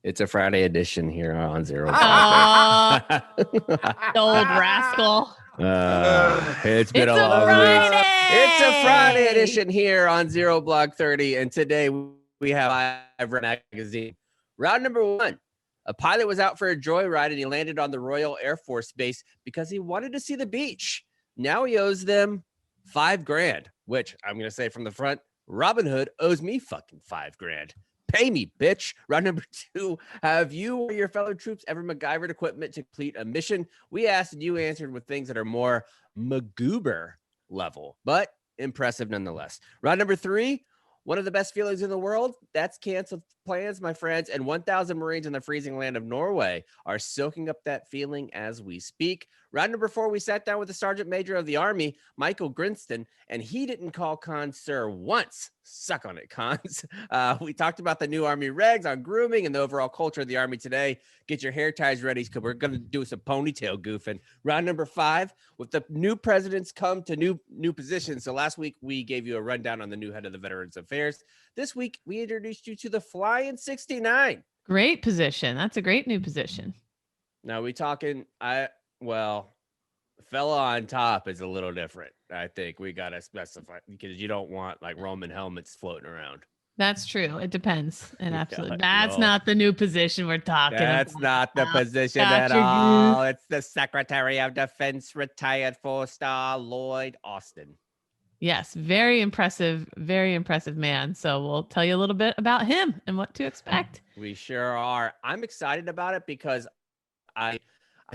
It's a Friday edition here on Zero. Old rascal. It's been It's a long Friday. week. It's a Friday edition here on Zero Blog 30. And today we have Live Magazine. Round number one. A pilot was out for a joyride and he landed on the Royal Air Force Base because he wanted to see the beach. Now he owes them $5,000, which I'm going to say from the front, Robin Hood owes me fucking $5,000. Pay me, bitch. Round number two. Have you or your fellow troops ever MacGyvered equipment to complete a mission? We asked and you answered with things that are more MacGoober level, but impressive nonetheless. Round number three. One of the best feelings in the world, that's canceled plans, my friends, and 1,000 Marines in the freezing land of Norway are soaking up that feeling as we speak. Round number four, we sat down with the Sergeant Major of the Army, Michael Grinston, and he didn't call Cons sir once. Suck on it, Cons. We talked about the new Army regs on grooming and the overall culture of the Army today. Get your hair ties ready because we're going to do some ponytail goofing. Round number five, with the new presidents come to new positions. So last week, we gave you a rundown on the new head of the Veterans Affairs. This week, we introduced you to the Flying 69. Great position. That's a great new position. Now we talking, fella on top is a little different. I think we got to specify because you don't want like Roman helmets floating around. That's true. It depends. And absolutely. Yeah, That's not the new position we're talking about. That's not the position at all. It's the Secretary of Defense, retired 4-star Lloyd Austin. Yes, very impressive man. So we'll tell you a little bit about him and what to expect. We sure are. I'm excited about it because I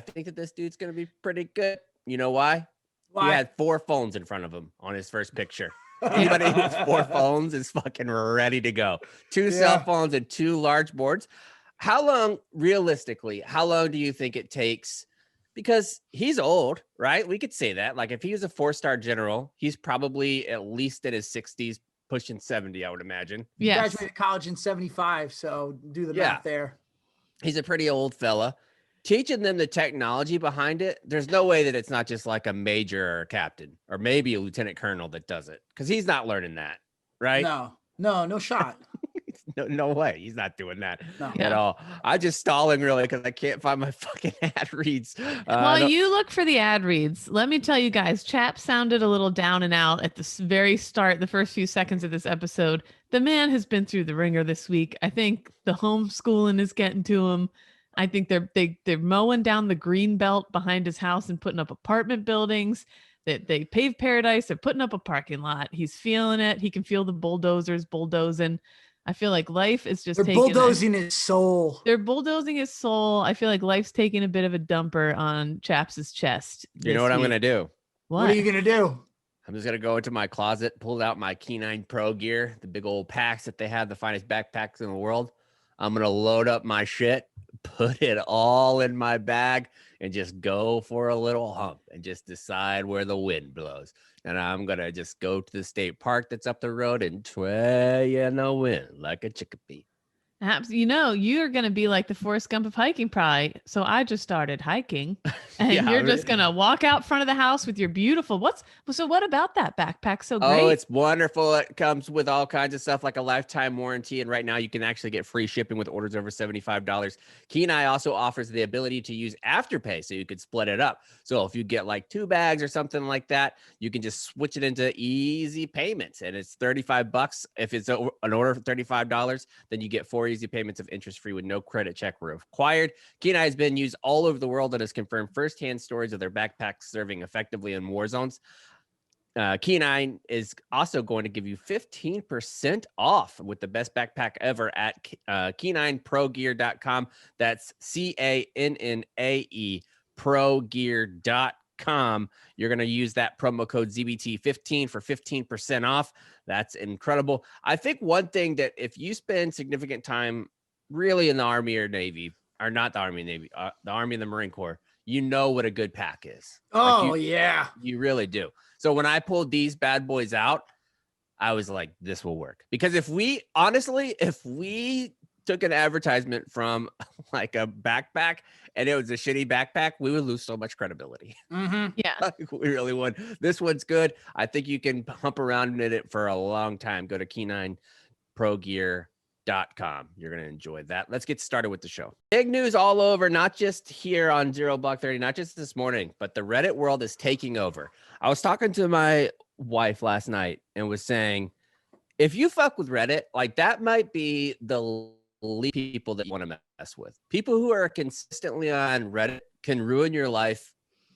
think that this dude's going to be pretty good. You know why? He had 4 phones in front of him on his first picture. Anybody with 4 phones is fucking ready to go. 2 cell phones and 2 large boards. Realistically, how long do you think it takes? Because he's old, right? We could say that. Like if he was a 4-star general, he's probably at least in his 60s, pushing 70, I would imagine. He graduated college in 75, so do the math there. He's a pretty old fella. Teaching them the technology behind it, there's no way that it's not just like a major or a captain or maybe a lieutenant colonel that does it because he's not learning that, right? No shot. No way. He's not doing that at all. I'm just stalling really because I can't find my fucking ad reads. You look for the ad reads. Let me tell you guys, Chap sounded a little down and out at the very start, the first few seconds of this episode. The man has been through the ringer this week. I think the homeschooling is getting to him. I think they're mowing down the green belt behind his house and putting up apartment buildings. They paved paradise. They're putting up a parking lot. He's feeling it. He can feel the bulldozers bulldozing. I feel like life is just bulldozing his soul. They're bulldozing his soul. I feel like life's taking a bit of a dumper on Chaps's chest. You know what I'm going to do? What are you going to do? I'm just going to go into my closet, pull out my K9 Pro gear, the big old packs that they have, the finest backpacks in the world. I'm going to load up my shit, put it all in my bag, and just go for a little hump and just decide where the wind blows. And I'm going to just go to the state park that's up the road and sway in the wind like a chickpea. You know, you're going to be like the Forrest Gump of hiking probably. So I just started hiking and you're just going to walk out front of the house with your beautiful, what about that backpack? So great. Oh, it's wonderful. It comes with all kinds of stuff like a lifetime warranty. And right now you can actually get free shipping with orders over $75. Kenai also offers the ability to use Afterpay. So you could split it up. So if you get like 2 bags or something like that, you can just switch it into easy payments. And it's $35. If it's an order for $35, then you get 4 easy payments of interest-free with no credit check required. Kenai has been used all over the world and has confirmed firsthand stories of their backpacks serving effectively in war zones. Kenai is also going to give you 15% off with the best backpack ever at K9progear.com. That's CANNAE progear.com. You're going to use that promo code ZBT15 for 15% off. That's incredible. I think one thing that if you spend significant time really in the Army or Navy, or not the Army and Navy, the Army and the Marine Corps, you know what a good pack is. Oh, You really do. So when I pulled these bad boys out, I was like, this will work. Because if we took an advertisement from like a backpack and it was a shitty backpack, we would lose so much credibility. Mm-hmm. Yeah. We really would. This one's good. I think you can hump around in it for a long time. Go to K9progear.com. Reddit.com. You're going to enjoy that. Let's get started with the show. Big news all over, not just here on Zero Block 30, not just this morning, but the Reddit world is taking over. I was talking to my wife last night and was saying, if you fuck with Reddit, like that might be the least people that you want to mess with. People who are consistently on Reddit can ruin your life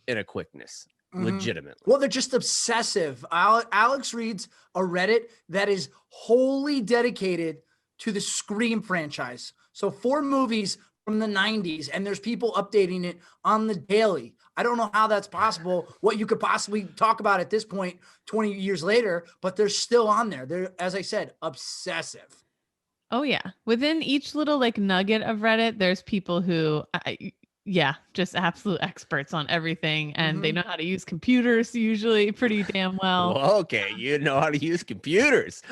in a quickness. Legitimately. Well, they're just obsessive. Alex reads a Reddit that is wholly dedicated to the Scream franchise. So 4 movies from the 90s, and there's people updating it on the daily. I don't know how that's possible, what you could possibly talk about at this point, 20 years later, but they're still on there. They're, as I said, obsessive. Oh yeah. Within each little like nugget of Reddit, there's people who just absolute experts on everything, and they know how to use computers usually pretty damn well. Well, okay, you know how to use computers.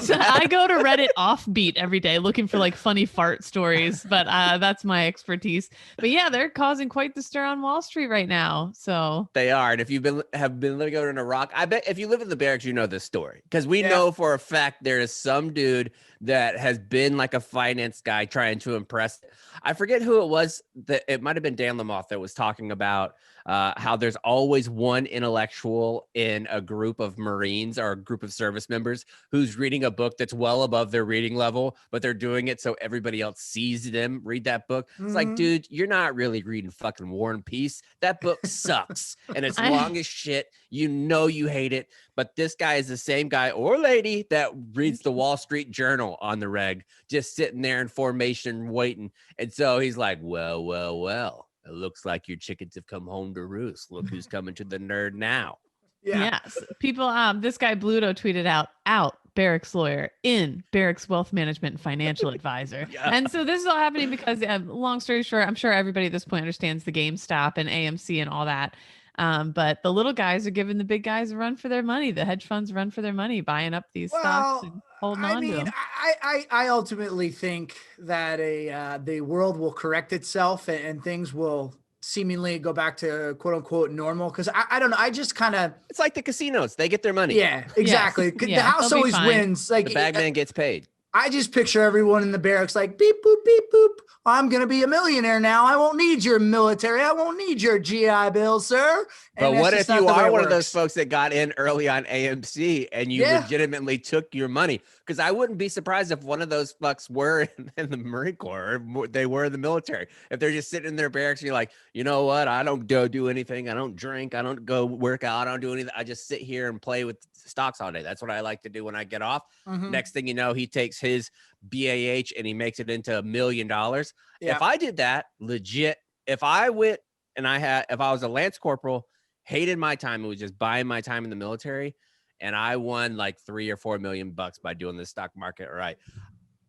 So I go to Reddit offbeat every day looking for like funny fart stories, but that's my expertise. But yeah, they're causing quite the stir on Wall Street right now. So they are, and if you've have been living over in Iraq, I bet if you live in the barracks, you know this story because we know for a fact there is some dude that has been like a finance guy trying to impress. I forget who it was. That it might have been Dan Lamoth that was talking about how there's always one intellectual in a group of Marines or a group of service members who's reading a book that's well above their reading level, but they're doing it so everybody else sees them read that book. It's like, dude, you're not really reading fucking War and Peace. That book sucks. And it's long as shit. You know you hate it. But this guy is the same guy or lady that reads the Wall Street Journal on the reg, just sitting there in formation waiting. And so he's like, well. It looks like your chickens have come home to roost. Look who's coming to the nerd now. Yeah. Yes. People, this guy Bluto tweeted out Barracks lawyer, in Barracks wealth management and financial advisor. And so this is all happening because long story short, I'm sure everybody at this point understands the GameStop and AMC and all that. But the little guys are giving the big guys a run for their money. The hedge funds run for their money, buying up these stocks and holding on to them. I ultimately think that the world will correct itself and things will seemingly go back to quote unquote normal. Cause I don't know. I just kind of, it's like the casinos. They get their money. Yeah, exactly. Yes. The house always wins. Like the bagman gets paid. I just picture everyone in the barracks like beep, boop, beep, boop. I'm going to be a millionaire now. I won't need your military. I won't need your GI Bill, sir. And but what if you are one of those folks that got in early on AMC and you legitimately took your money? Because I wouldn't be surprised if one of those fucks were in the Marine Corps or they were in the military. If they're just sitting in their barracks and you're like, you know what? I don't go do anything. I don't drink. I don't go work out. I don't do anything. I just sit here and play with stocks all day. That's what I like to do when I get off. Next thing you know, he takes his BAH and he makes it into $1 million. If I did that legit, if I went and if I was a Lance Corporal, hated my time, and was just buying my time in the military, and I won like $3 or $4 million by doing the stock market right,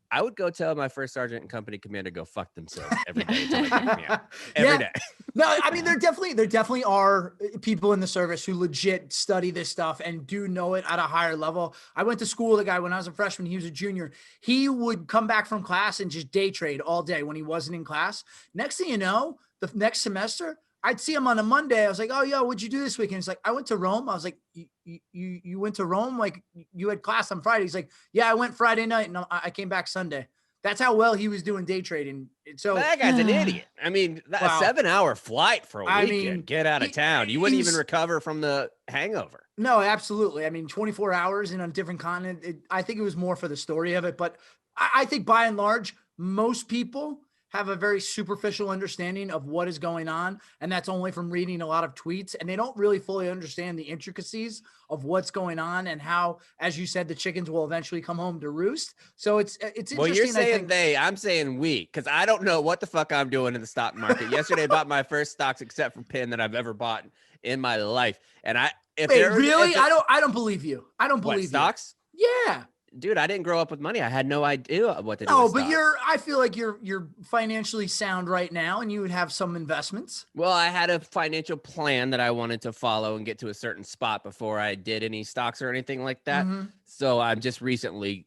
I would go tell my first sergeant and company commander go fuck themselves every day until they kick me out. Every day. No, I mean there definitely are people in the service who legit study this stuff and do know it at a higher level. I went to school with a guy when I was a freshman. He was a junior. He would come back from class and just day trade all day when he wasn't in class. Next thing you know, the next semester, I'd see him on a Monday. I was like, oh, yo, what'd you do this weekend? He's like, I went to Rome. I was like, you went to Rome? Like you had class on Friday. He's like, yeah, I went Friday night and I came back Sunday. That's how well he was doing day trading. So that guy's an idiot. I mean, a 7-hour flight for a weekend. Mean, get out of town. You wouldn't even recover from the hangover. No, absolutely. I mean, 24 hours in a different continent. I think it was more for the story of it. But I think by and large, most people have a very superficial understanding of what is going on. And that's only from reading a lot of tweets. And they don't really fully understand the intricacies of what's going on and how, as you said, the chickens will eventually come home to roost. So it's interesting. Well, you're saying I'm saying we, because I don't know what the fuck I'm doing in the stock market. Yesterday, I bought my first stocks except for PIN that I've ever bought in my life. And I don't believe you. I don't believe stocks. Yeah. Dude, I didn't grow up with money. I had no idea what to do. Oh, but I feel like you're financially sound right now and you would have some investments. Well, I had a financial plan that I wanted to follow and get to a certain spot before I did any stocks or anything like that. So I'm just recently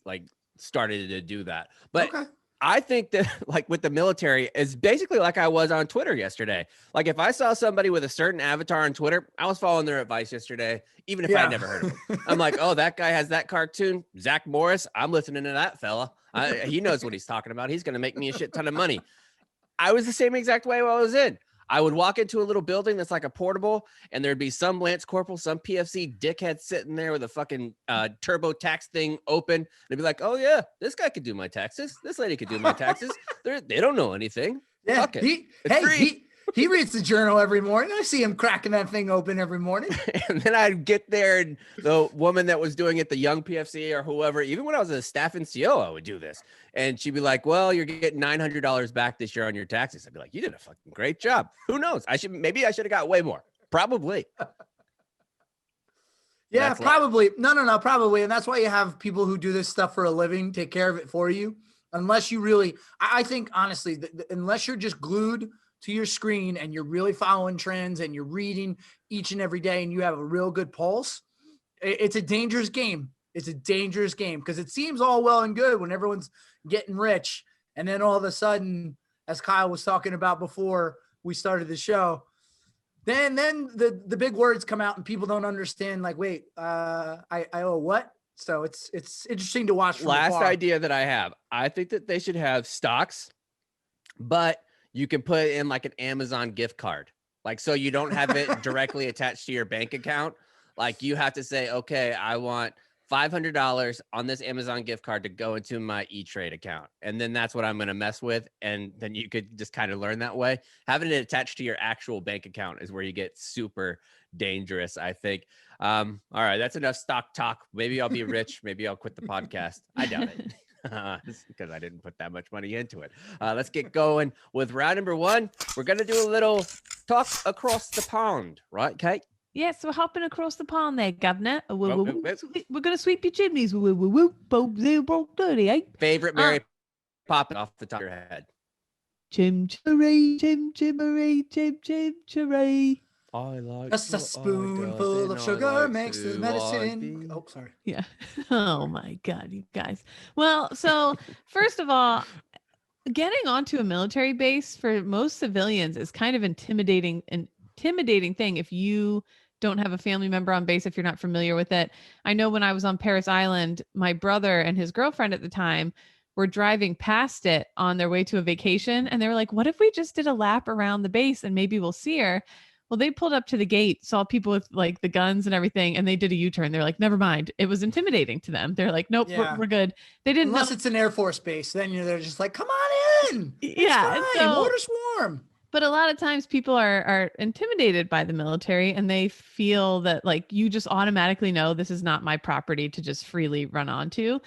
started to do that. But I think that with the military is basically like I was on Twitter yesterday. Like if I saw somebody with a certain avatar on Twitter, I was following their advice yesterday, even if I'd never heard of him. I'm like, oh, that guy has that cartoon, Zach Morris. I'm listening to that fella. He knows what he's talking about. He's going to make me a shit ton of money. I was the same exact way while I was in. I would walk into a little building that's like a portable, and there'd be some Lance Corporal, some PFC dickhead sitting there with a fucking turbo tax thing open. They'd be like, "Oh yeah, this guy could do my taxes. This lady could do my taxes. They don't know anything. Yeah, Fuck it. he reads the journal every morning. I see him cracking that thing open every morning. And then I'd get there, and the woman that was doing it, the young PFC or whoever, even when I was a staff NCO, I would do this. And she'd be like, "Well, you're getting $900 back this year on your taxes." I'd be like, "You did a fucking great job. Who knows? Maybe I should have got way more. Probably." Yeah, probably. No, probably. And that's why you have people who do this stuff for a living take care of it for you. Unless you really, I think honestly, unless you're just glued to your screen and you're really following trends and you're reading each and every day and you have a real good pulse, it's a dangerous game. It's a dangerous game because it seems all well and good when everyone's getting rich. And then all of a sudden, as Kyle was talking about before we started the show, then the big words come out and people don't understand, like, wait, I owe what? So it's interesting to watch. Last idea that I have, I think that they should have stocks, but you can put in like an Amazon gift card. Like, so you don't have it directly attached to your bank account. Like you have to say, okay, I want $500 on this Amazon gift card to go into my E-Trade account. And then that's what I'm going to mess with. And then you could just kind of learn that way. Having it attached to your actual bank account is where you get super dangerous, I think. All right, that's enough stock talk. Maybe I'll be rich. Maybe I'll quit the podcast. I doubt it. Because I didn't put that much money into it. Let's get going with round number one. We're going to do a little talk across the pond, right, Kate? Yes, we're hopping across the pond there, Governor. We're going to sweep your chimneys. Broke dirty, eh? Favorite Mary Poppins off the top of your head. Chim chimmery, chim chimmery, chim chim chimmery. I like just a spoonful of sugar makes the medicine. Oh, sorry. Yeah. Oh my God, you guys. Well, so first of all, getting onto a military base for most civilians is kind of intimidating thing if you don't have a family member on base, if you're not familiar with it. I know when I was on Paris Island, my brother and his girlfriend at the time were driving past it on their way to a vacation. And they were like, what if we just did a lap around the base and maybe we'll see her? Well, they pulled up to the gate, saw people with like the guns and everything, and they did a U-turn. They're like, never mind. It was intimidating to them. They're like, nope, we're good. They didn't Unless it's an Air Force base, then they're just like, come on in. Yeah. Water's warm. But a lot of times people are intimidated by the military and they feel that like you just automatically know this is not my property to just freely run onto.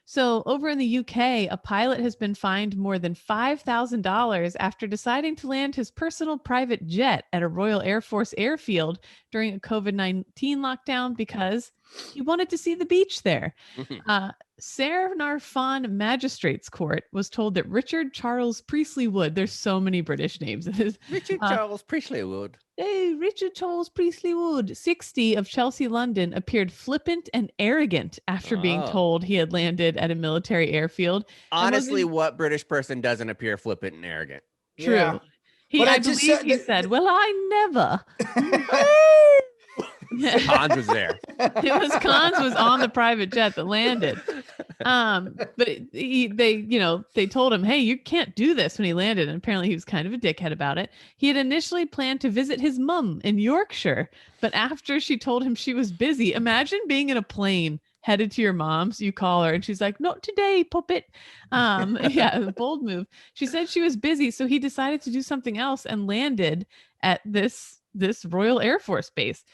So over in the UK, a pilot has been fined more than $5,000 after deciding to land his personal private jet at a Royal Air Force airfield during a COVID-19 lockdown because he wanted to see the beach there. Caernarfon Magistrates Court was told that Richard Charles Priestley Wood, there's so many British names. Richard Charles Priestley Wood. Hey, Richard Charles Priestley Wood, 60 of Chelsea, London, appeared flippant and arrogant after being told he had landed at a military airfield. Honestly, what British person doesn't appear flippant and arrogant? True. Yeah. I believe he said, well, I never. Cons was there. Cons was on the private jet that landed. But they told him, hey, you can't do this when he landed. And apparently he was kind of a dickhead about it. He had initially planned to visit his mum in Yorkshire, but after she told him she was busy, imagine being in a plane headed to your mom's, you call her and she's like, not today, puppet. Yeah, bold move. She said she was busy. So he decided to do something else and landed at this Royal Air Force base.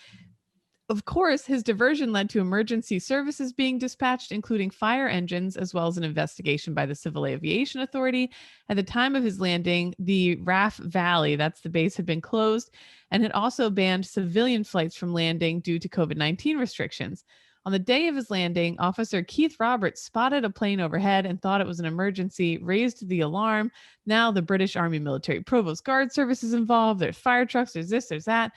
Of course, his diversion led to emergency services being dispatched, including fire engines, as well as an investigation by the Civil Aviation Authority. At the time of his landing, the RAF Valley, that's the base, had been closed and had also banned civilian flights from landing due to COVID-19 restrictions. On the day of his landing, Officer Keith Roberts spotted a plane overhead and thought it was an emergency, raised the alarm. Now the British Army Military Provost Guard Service is involved. There's fire trucks, there's this, there's that.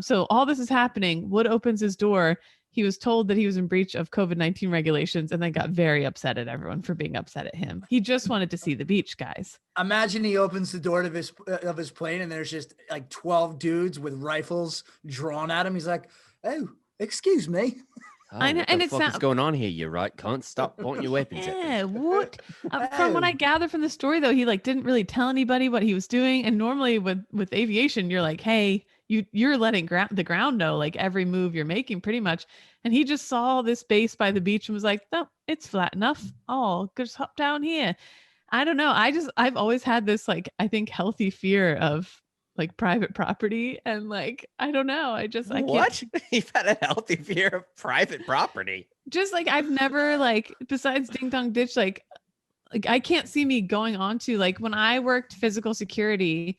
So all this is happening. Wood opens his door. He was told that he was in breach of COVID-19 regulations and then got very upset at everyone for being upset at him. He just wanted to see the beach, guys. Imagine he opens the door of his plane and there's just like 12 dudes with rifles drawn at him. He's like, oh, excuse me. I know, what and the it's fuck is not. going on here? You're right, cunt. Stop pointing your weapons at me. Yeah, what? From what I gather from the story, though, he like didn't really tell anybody what he was doing. And normally with aviation, you're like, hey, you're letting the ground know like every move you're making, pretty much. And he just saw this base by the beach and was like, no, it's flat enough. Oh, just hop down here. I don't know. I've always had this like I think healthy fear of like private property and like I don't know. I can't. What? You've had a healthy fear of private property. Just like I've never like besides Ding Dong Ditch like I can't see me going on to like when I worked physical security.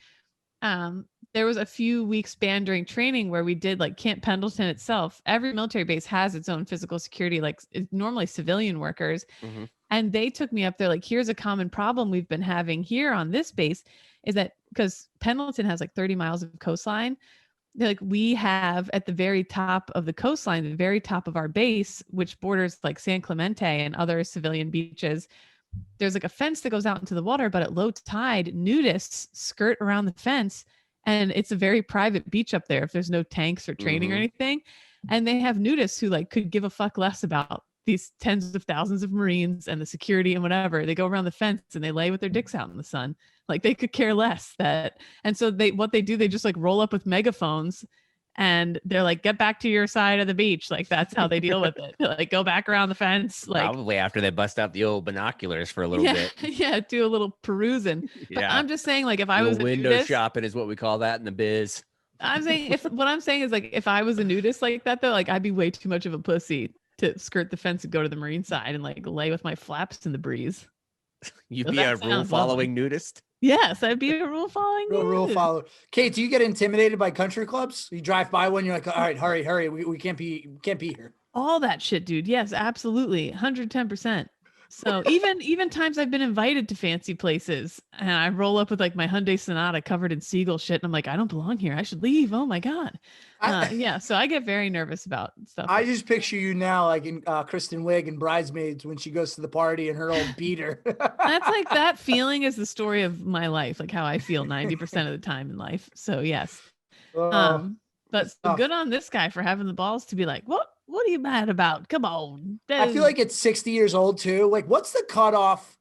There was a few weeks span during training where we did like Camp Pendleton itself. Every military base has its own physical security, like it's normally civilian workers. Mm-hmm. And they took me up there like, here's a common problem we've been having here on this base is that because Pendleton has like 30 miles of coastline, they're like we have at the very top of the coastline, the very top of our base, which borders like San Clemente and other civilian beaches, there's like a fence that goes out into the water, but at low tide, nudists skirt around the fence. And it's a very private beach up there if there's no tanks or training or anything. And they have nudists who like could give a fuck less about these tens of thousands of Marines and the security and whatever. They go around the fence and they lay with their dicks out in the sun. Like they could care less that. And so what they do, they just like roll up with megaphones and they're like, get back to your side of the beach. Like that's how they deal with it. Like go back around the fence. Like Probably after they bust out the old binoculars for a little bit. Yeah, do a little perusing. But I'm just saying, like, if I was a window nudist, shopping is what we call that in the biz. I'm saying what I'm saying is like if I was a nudist like that though, like I'd be way too much of a pussy to skirt the fence and go to the Marine side and like lay with my flaps in the breeze. You'd So be a rule following nudist. Yes, I'd be a rule following. Rule follower. Kate, do you get intimidated by country clubs? You drive by one, you're like, all right, hurry. We can't be here. All that shit, dude. Yes, absolutely. 110%. So even times I've been invited to fancy places and I roll up with like my Hyundai Sonata covered in seagull shit. And I'm like, I don't belong here. I should leave. Oh my God. Yeah. So I get very nervous about stuff. I just picture you now like in Kristen Wiig and Bridesmaids when she goes to the party and her old beater. That's like that feeling is the story of my life, like how I feel 90% of the time in life. So yes. But good on this guy for having the balls to be like, what are you mad about? Come on. I feel like it's 60 years old too. Like what's the cutoff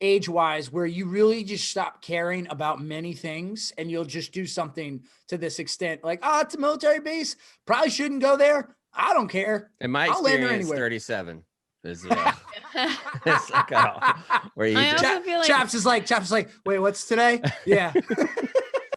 age-wise where you really just stop caring about many things and you'll just do something to this extent? Like, it's a military base. Probably shouldn't go there. I don't care. In my experience, 37 is it's like, where you Chaps is like, wait, what's today? Yeah.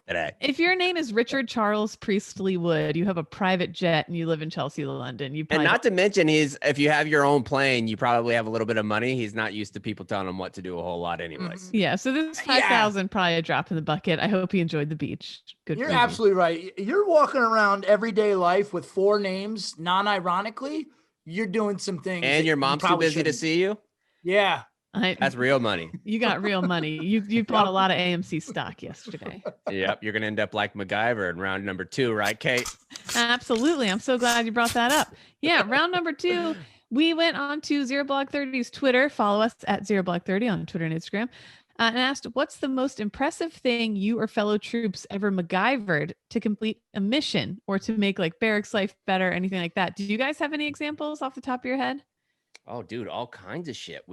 Today. If your name is Richard Charles Priestley Wood, you have a private jet and you live in Chelsea, London. And not to mention if you have your own plane, you probably have a little bit of money. He's not used to people telling him what to do a whole lot anyways. Yeah. So this 5,000 probably a drop in the bucket. I hope he enjoyed the beach. Good. You're absolutely right. You're walking around everyday life with 4 names, non-ironically. You're doing some things. And your mom's too busy to see you? Yeah. That's real money. You got real money. You bought a lot of AMC stock yesterday. Yep. You're going to end up like MacGyver in round number 2, right, Kate? Absolutely. I'm so glad you brought that up. Yeah. Round number 2, we went on to ZeroBlog30's Twitter. Follow us at ZeroBlog30 on Twitter and Instagram. And asked, what's the most impressive thing you or fellow troops ever MacGyvered to complete a mission or to make like barracks life better, anything like that? Do you guys have any examples off the top of your head? Oh, dude, all kinds of shit.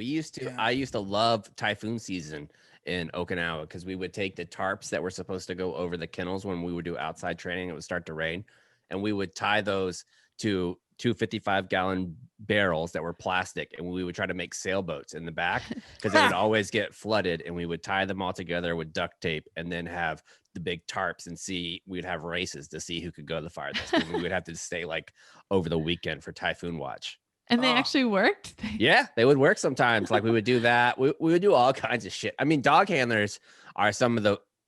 I used to love typhoon season in Okinawa because we would take the tarps that were supposed to go over the kennels when we would do outside training. It would start to rain. And we would tie those to 2 55-gallon barrels that were plastic. And we would try to make sailboats in the back because it would always get flooded. And we would tie them all together with duct tape and then have the big tarps and we'd have races to see who could go the farthest. And we would have to stay like over the weekend for typhoon watch. And they actually worked? Yeah, they would work sometimes. Like we would do that. We would do all kinds of shit. I mean, dog handlers are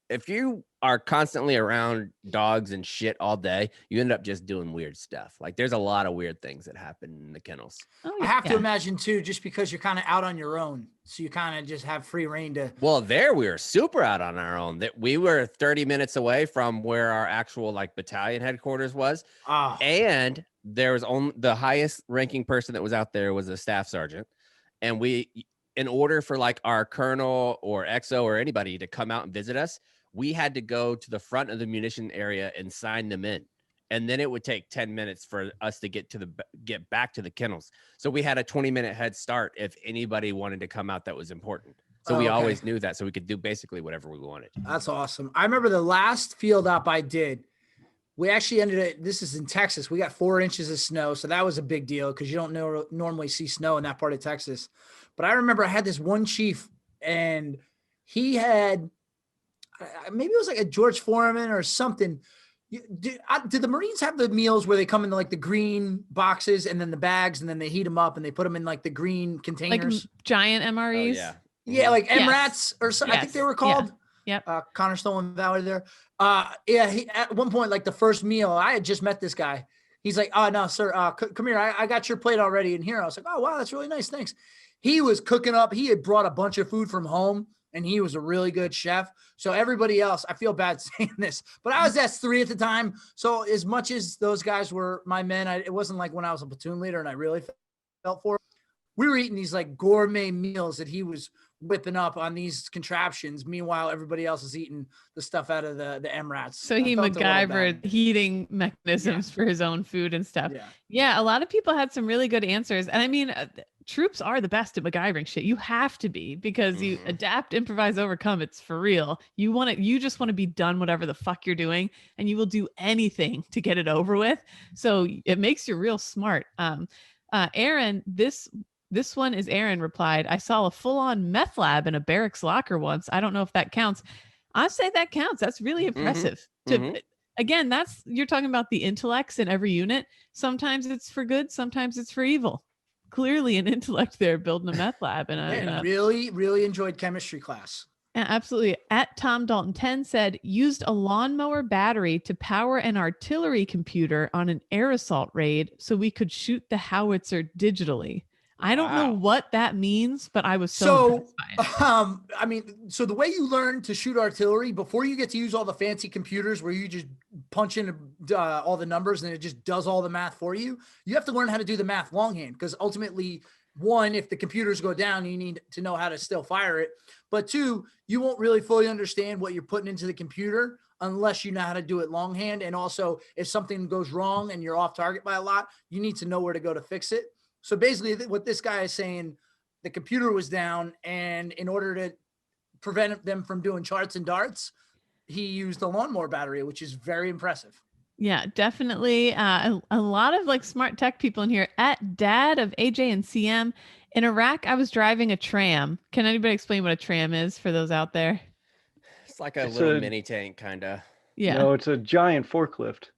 if you are constantly around dogs and shit all day, you end up just doing weird stuff. Like there's a lot of weird things that happen in the kennels. Oh, I have to imagine too, just because you're kind of out on your own. So you kind of just have free reign to. Well, we were super out on our own. That we were 30 minutes away from where our actual like battalion headquarters was. And there was only the highest ranking person that was out there was a staff sergeant. And in order for like our colonel or XO or anybody to come out and visit us, we had to go to the front of the munition area and sign them in. and then it would take 10 minutes for us to get back to the kennels. So we had a 20-minute head start if anybody wanted to come out that was important. So we always knew that, so we could do basically whatever we wanted. That's awesome. I remember the last field op I did, we actually ended it. This is in Texas. We got 4 inches of snow. So that was a big deal because you don't normally see snow in that part of Texas. But I remember I had this one chief, and he had, maybe it was like a George Foreman or something. Did the Marines have the meals where they come in like the green boxes and then the bags, and then they heat them up and they put them in like the green containers? Like giant MREs? Oh, yeah. Yeah, like MRATs or something. Yes. I think they were called. Yeah. Yep. Connor Stolen Valley there. He, at one point, like the first meal, I had just met this guy. He's like, "Oh no, sir, come here. I got your plate already in here." I was like, "Oh wow, that's really nice. Thanks." He was cooking up. He had brought a bunch of food from home, and he was a really good chef. So everybody else, I feel bad saying this, but I was S3 at the time. So as much as those guys were my men, it wasn't like when I was a platoon leader and I really felt for it. We were eating these like gourmet meals that he was whipping up on these contraptions. Meanwhile, everybody else is eating the stuff out of the MRATs. So he MacGyvered heating mechanisms for his own food and stuff. Yeah. A lot of people had some really good answers. And I mean, troops are the best at MacGyvering shit. You have to be, because you adapt, improvise, overcome. It's for real. You just want to be done whatever the fuck you're doing, and you will do anything to get it over with. So it makes you real smart. Aaron, this one is Aaron replied, "I saw a full-on meth lab in a barracks locker once. I don't know if that counts." I say that counts. That's really impressive. Again, you're talking about the intellects in every unit. Sometimes it's for good, sometimes it's for evil. Clearly an intellect there building a meth lab. And really, really enjoyed chemistry class. Absolutely. At Tom Dalton 10 said, used a lawnmower battery to power an artillery computer on an air assault raid so we could shoot the howitzer digitally. I don't know what that means, but I was so impressed by it. I mean, so the way you learn to shoot artillery, before you get to use all the fancy computers where you just punch in all the numbers and it just does all the math for you, you have to learn how to do the math longhand, because ultimately, one, if the computers go down, you need to know how to still fire it. But two, you won't really fully understand what you're putting into the computer unless you know how to do it longhand. And also, if something goes wrong and you're off target by a lot, you need to know where to go to fix it. So basically what this guy is saying, the computer was down, and in order to prevent them from doing charts and darts, he used a lawnmower battery, which is very impressive. Yeah, definitely. A lot of like smart tech people in here. At Dad of AJ and CM, in Iraq, I was driving a tram. Can anybody explain what a tram is for those out there? It's like it's little mini tank, kind of. Yeah. No, it's a giant forklift.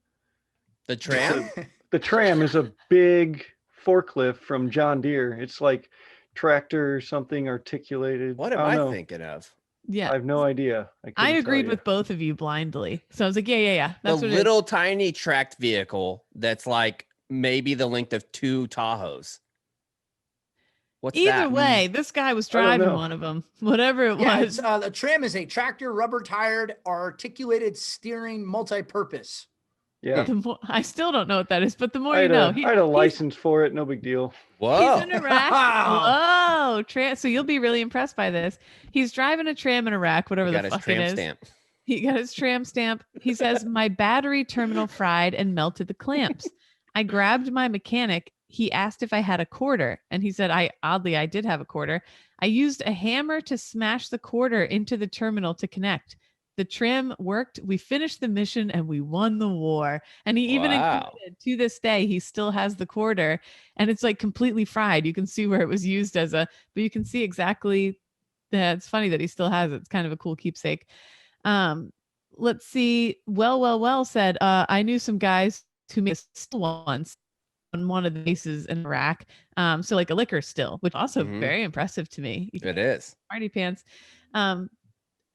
The tram? The tram is a big forklift from John Deere. It's like tractor or something articulated. What am I thinking of? Yeah, I have no idea. I agreed with both of you blindly. So I was like, yeah. That's the little tiny tracked vehicle that's like maybe the length of 2 Tahoes. What's Either that? way, this guy was driving one of them, whatever it was. The tram is a tractor, rubber tired, articulated steering, multi-purpose. Yeah. I still don't know what that is, but the more you know. I had a license for it. No big deal. Whoa. He's in Iraq. Whoa. So you'll be really impressed by this. He's driving a tram in Iraq, whatever the fuck it is. Stamp. He got his tram stamp. He says, my battery terminal fried and melted the clamps. I grabbed my mechanic. He asked if I had a quarter, and he said, I did have a quarter. I used a hammer to smash the quarter into the terminal to connect. The tram worked. We finished the mission and we won the war. And he even included, to this day, he still has the quarter, and it's like completely fried. You can see where it was used but you can see exactly that. It's funny that he still has it. It's kind of a cool keepsake. Let's see. Well said, I knew some guys who made still once on one of the bases in Iraq. So like a liquor still, which also very impressive to me. It is. Party pants.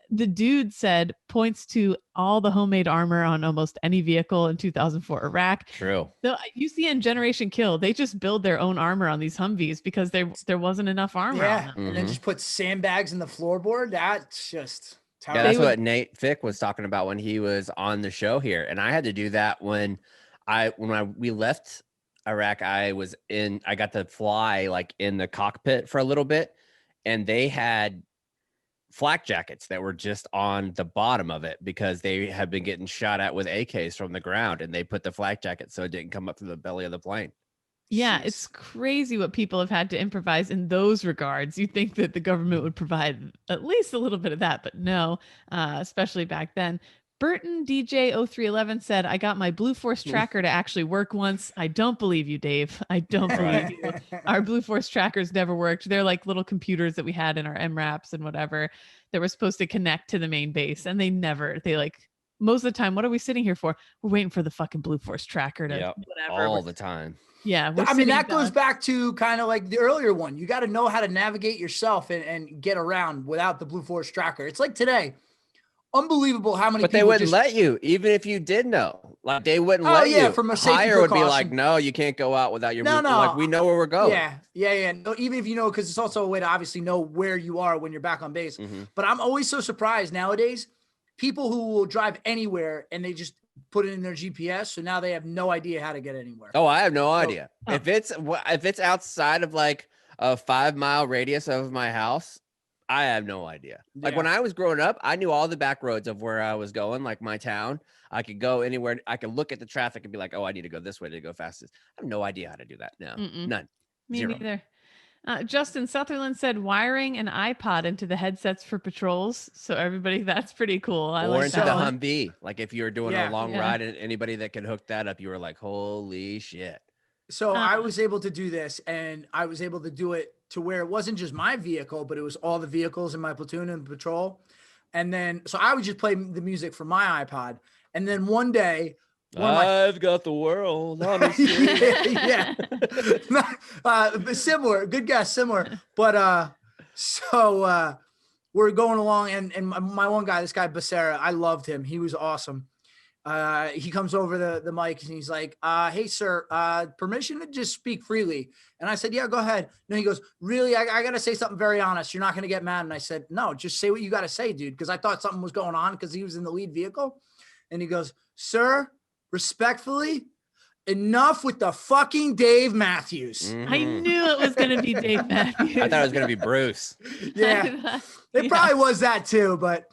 The dude said points to all the homemade armor on almost any vehicle in 2004 Iraq. True. So you see in Generation Kill, they just build their own armor on these Humvees because there wasn't enough armor on them. And then just put sandbags in the floorboard. That's just terrible. Yeah, that's what Nate Fick was talking about when he was on the show here. And I had to do that when we left Iraq. I got to fly like in the cockpit for a little bit, and they had flak jackets that were just on the bottom of it because they had been getting shot at with AKs from the ground, and they put the flak jacket so it didn't come up from the belly of the plane. Yeah, Jeez. it's crazy what people have had to improvise in those regards. You think that the government would provide at least a little bit of that, but no, especially back then. Burton DJ 0311 said, I got my Blue Force tracker to actually work once. I don't believe you, Dave. I don't believe you. Our Blue Force trackers never worked. They're like little computers that we had in our MRAPs and whatever that were supposed to connect to the main base. And they like, most of the time, what are we sitting here for? We're waiting for the fucking Blue Force tracker to whatever. All the time. Yeah. I mean, that goes back to kind of like the earlier one. You got to know how to navigate yourself and get around without the Blue Force tracker. It's like today. Unbelievable how many but people they wouldn't just let you, even if you did know. Like they wouldn't let you. From a safety Hire would be precaution. like, no, you can't go out without your No. Like we know where we're going. Yeah. No, even if you know, because it's also a way to obviously know where you are when you're back on base. But I'm always so surprised nowadays, people who will drive anywhere and they just put it in their GPS, so now they have no idea how to get anywhere. Oh, I have no idea. If it's outside of like a 5-mile radius of my house, I have no idea. Like when I was growing up, I knew all the back roads of where I was going, like my town. I could go anywhere. I could look at the traffic and be like, oh, I need to go this way to go fastest. I have no idea how to do that. No, none. Me Zero. neither. Justin Sutherland said wiring an iPod into the headsets for patrols. So everybody, that's pretty cool. I Or like into that the one. Humvee. Like if you were doing a long ride and anybody that could hook that up, you were like, holy shit. So I was able to do this, and I was able to do it to where it wasn't just my vehicle, but it was all the vehicles in my platoon and patrol. And then, so I would just play the music from my iPod. And then one day, I've got the world on the similar, good guess, similar. But so we're going along, and my one guy, this guy Becerra, I loved him. He was awesome. He comes over the mic and he's like, hey, sir, permission to just speak freely. And I said, yeah, go ahead. And he goes, really? I got to say something very honest. You're not going to get mad. And I said, no, just say what you got to say, dude. Because I thought something was going on because he was in the lead vehicle. And he goes, sir, respectfully, enough with the fucking Dave Matthews. I knew it was going to be Dave Matthews. I thought it was going to be Bruce. Yeah. It probably was that too, but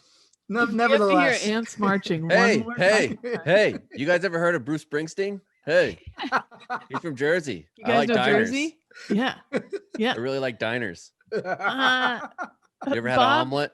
nevertheless. You have to hear ants marching. Hey, you guys ever heard of Bruce Springsteen? Hey, he's from Jersey. You guys know diners. Jersey? Yeah. I really like diners. You ever had an Bob- omelet?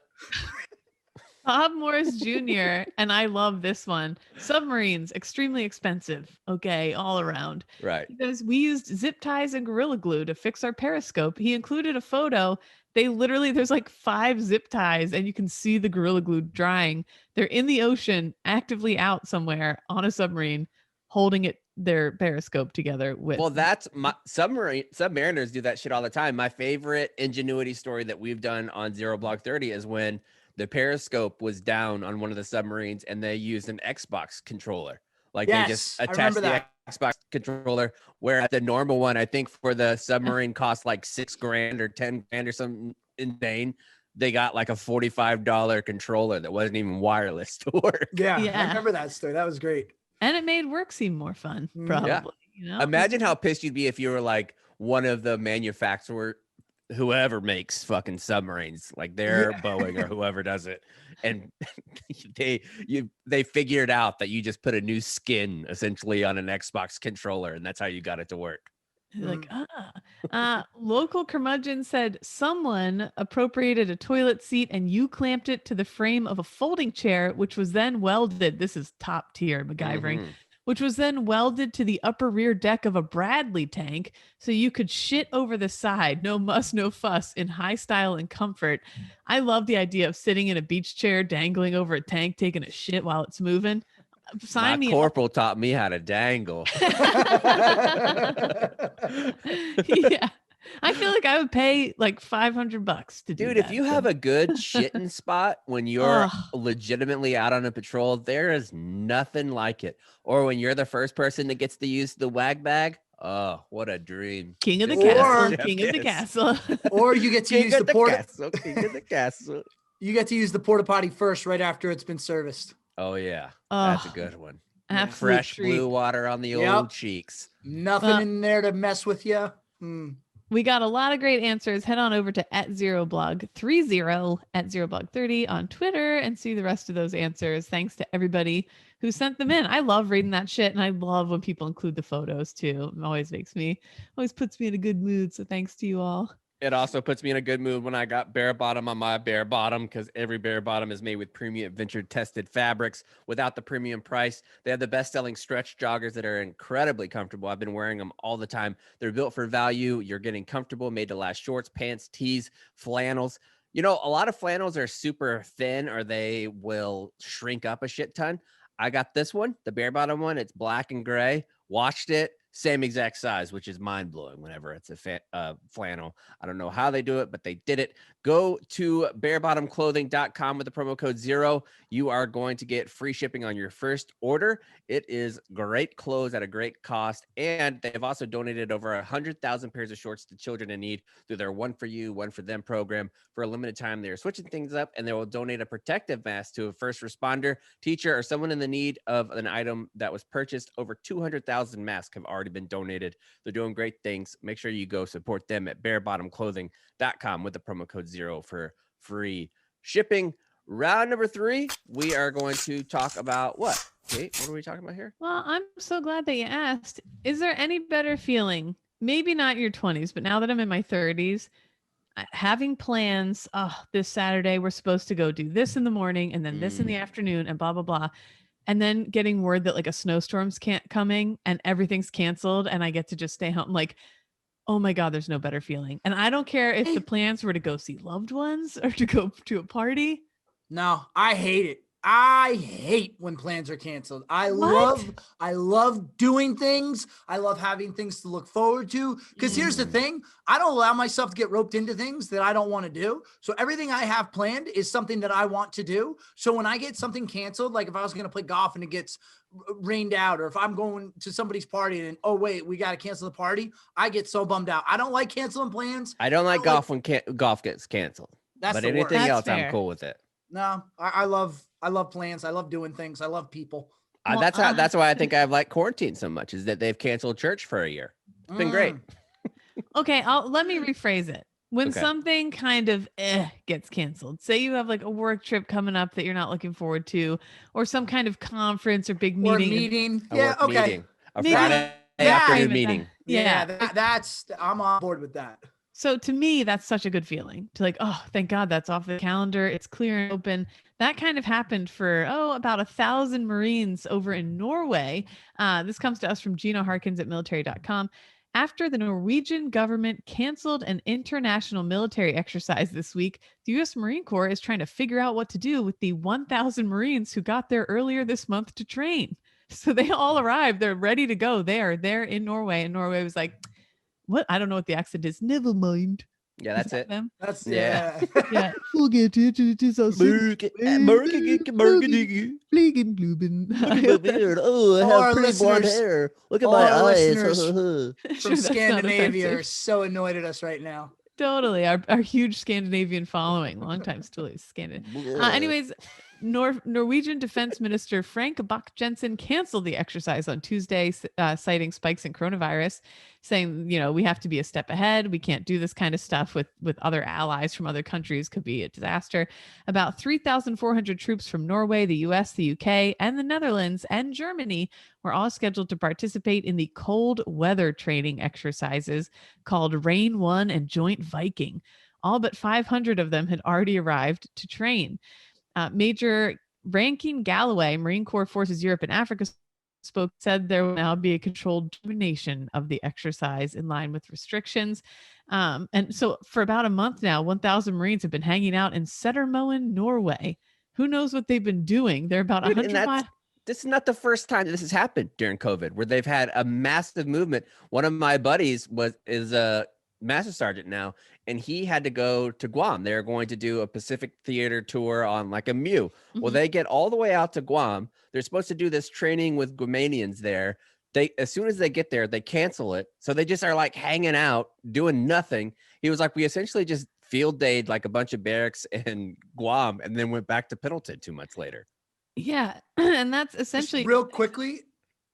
Bob Morris Jr., and I love this one. Submarines, extremely expensive. Okay, all around. Right. Because we used zip ties and Gorilla Glue to fix our periscope. He included a photo. There's like 5 zip ties, and you can see the Gorilla Glue drying. They're in the ocean, actively out somewhere on a submarine, holding their periscope together with. Well, that's my submariners do that shit all the time. My favorite ingenuity story that we've done on Zero Block 30 is when the periscope was down on one of the submarines and they used an Xbox controller. Like they just attached the Xbox controller, where the normal one, I think for the submarine cost like $6,000 or $10,000 or something insane. They got like a $45 controller that wasn't even wireless to work. Yeah. I remember that story. That was great. And it made work seem more fun, probably. Yeah. You know? Imagine how pissed you'd be if you were like one of the manufacturer, whoever makes fucking submarines, like they're Boeing or whoever does it, and they figured out that you just put a new skin essentially on an Xbox controller, and that's how you got it to work. Like, local curmudgeon said someone appropriated a toilet seat and you clamped it to the frame of a folding chair, which was then welded. This is top tier MacGyvering, which was then welded to the upper rear deck of a Bradley tank. So you could shit over the side. No muss, no fuss, in high style and comfort. I love the idea of sitting in a beach chair, dangling over a tank, taking a shit while it's moving. My corporal taught me how to dangle. Yeah. I feel like I would pay like $500 to do that. Dude, if you have a good shitting spot when you're legitimately out on a patrol, there is nothing like it. Or when you're the first person that gets to use the wag bag. Oh, what a dream. King of the castle. King of the castle. Or you get to use the porta King of the castle. You get to use the porta potty first right after it's been serviced. Oh, yeah. That's a good one. Absolute Fresh treat. blue water on the old cheeks. Nothing in there to mess with you. We got a lot of great answers. Head on over to @zeroblog30 @zeroblog30 on Twitter and see the rest of those answers. Thanks to everybody who sent them in. I love reading that shit, and I love when people include the photos too. It always puts me in a good mood. So thanks to you all. It also puts me in a good mood when I got bare bottom on my bare bottom, because every bare bottom is made with premium adventure tested fabrics without the premium price. They have the best selling stretch joggers that are incredibly comfortable. I've been wearing them all the time. They're built for value. You're getting comfortable, made to last shorts, pants, tees, flannels. You know, a lot of flannels are super thin or they will shrink up a shit ton. I got this one, the bare bottom one. It's black and gray. Washed it. Same exact size, which is mind blowing whenever it's a flannel. I don't know how they do it, but they did it. Go to barebottomclothing.com with the promo code 0. You are going to get free shipping on your first order. It is great clothes at a great cost. And they've also donated over 100,000 pairs of shorts to children in need through their One for You, One for Them program. For a limited time, they're switching things up, and they will donate a protective mask to a first responder, teacher, or someone in the need of an item that was purchased. Over 200,000 masks have already been donated. They're doing great things. Make sure you go support them at barebottomclothing.com with the promo code 0 for free shipping. Round number 3, we are going to talk about what? Kate, what are we talking about here? Well, I'm so glad that you asked. Is there any better feeling? Maybe not your 20s, but now that I'm in my 30s, having plans. Oh, this Saturday, we're supposed to go do this in the morning and then this in the afternoon and blah, blah, blah. And then getting word that like a snowstorm's coming and everything's canceled and I get to just stay home. Like, oh my God, there's no better feeling. And I don't care if the plans were to go see loved ones or to go to a party. No, I hate it. I hate when plans are canceled. I love doing things. I love having things to look forward to. Because here's the thing. I don't allow myself to get roped into things that I don't want to do. So everything I have planned is something that I want to do. So when I get something canceled, like if I was going to play golf and it gets rained out, or if I'm going to somebody's party and, oh wait, we got to cancel the party, I get so bummed out. I don't like canceling plans. I don't like golf when golf gets canceled. That's but the anything worst. else, That's fair. I'm cool with it. No, I love plans. I love doing things. I love people. That's why I think I've liked quarantine so much, is that they've canceled church for a year. It's been great. Okay, let me rephrase it. When Okay. something kind of gets canceled, say you have like a work trip coming up that you're not looking forward to, or some kind of conference or big Or meeting. A Yeah. work Okay. meeting. A Maybe Friday that- afternoon that- meeting. Yeah. That's I'm on board with that. So to me, that's such a good feeling to like, oh, thank God that's off the calendar. It's clear and open. That kind of happened for, about 1,000 Marines over in Norway. This comes to us from Gina Harkins at military.com. After the Norwegian government canceled an international military exercise this week, the U.S. Marine Corps is trying to figure out what to do with the 1,000 Marines who got there earlier this month to train. So they all arrived. They're ready to go. They're in Norway. And Norway was like, what? I don't know what the accent is. Never mind. Yeah, Is that's that it. them? That's Yeah. Yeah. Forget it. It is our Fliegen Bluben. Oh, I All our have pretty blonde listeners- hair. Look at all my our eyes. listeners Sure, From that's not Scandinavia are offensive. so annoyed at us right now. Totally. Our huge Scandinavian following. Longtime still Scandinavian. Anyways, Norwegian Defense Minister Frank Bakke-Jensen canceled the exercise on Tuesday, citing spikes in coronavirus, saying, we have to be a step ahead. We can't do this kind of stuff with other allies from other countries. Could be a disaster. About 3,400 troops from Norway, the US, the UK, and the Netherlands and Germany were all scheduled to participate in the cold weather training exercises called Rain 1 and Joint Viking. All but 500 of them had already arrived to train. Major Rankin Galloway, Marine Corps Forces Europe and Africa said there will now be a controlled termination of the exercise in line with restrictions. And so for about a month now, 1,000 Marines have been hanging out in Settermoen, Norway. Who knows what they've been doing? They're about 100 miles. This is not the first time that this has happened during COVID, where they've had a massive movement. One of my buddies is a master sergeant now, and he had to go to Guam. They're going to do a Pacific theater tour on like a MEU. Well, they get all the way out to Guam. They're supposed to do this training with Guamanians there. As soon as they get there, they cancel it. So they just are like hanging out, doing nothing. He was like, we essentially just field dayed like a bunch of barracks in Guam and then went back to Pendleton 2 months later. Yeah. And that's essentially Just real quickly,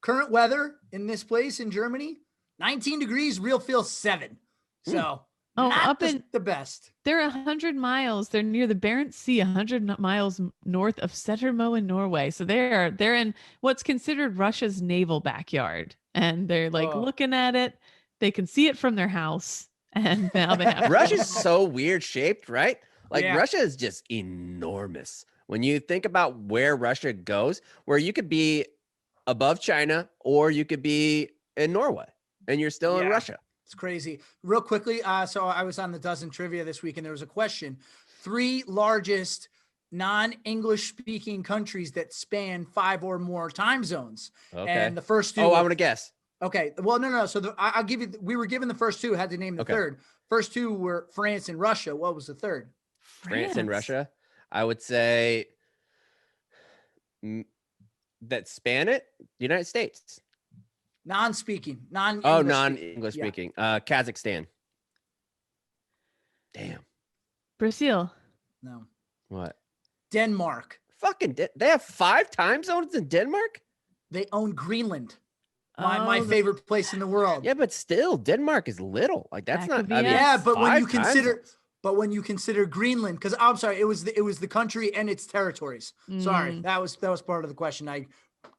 current weather in this place in Germany, 19 degrees, real feel 7. So Oh, not up in the best. they're 100 miles. They're near the Barents Sea, 100 miles north of Settermo in Norway. So they're in what's considered Russia's naval backyard, and they're like Oh. looking at it. They can see it from their house, and now they have Russia's so weird shaped, right? Like Yeah. Russia is just enormous. When you think about where Russia goes, where you could be above China or you could be in Norway and you're still in Yeah. Russia. It's crazy. Real quickly, so I was on the Dozen Trivia this week, and there was a question: 3 largest non-English speaking countries that span 5 or more time zones. Okay. And the first 2. Oh, I want to guess. Okay. Well, no. So I'll give you. We were given the first 2. Had to name the third. First 2 were France and Russia. What was the third? France and Russia. I would say that span it. United States. Non-speaking. Non-English speaking. Kazakhstan. Damn. Brazil. No. What? Denmark. Fucking they have 5 time zones in Denmark? They own Greenland. My favorite place in the world. Yeah, but still, Denmark is little. Like that's That not. could be I mean, it. Yeah, but when 5 you time consider, zones. but when you consider Greenland, because I'm sorry, it was the country and its territories. Sorry, that was part of the question. I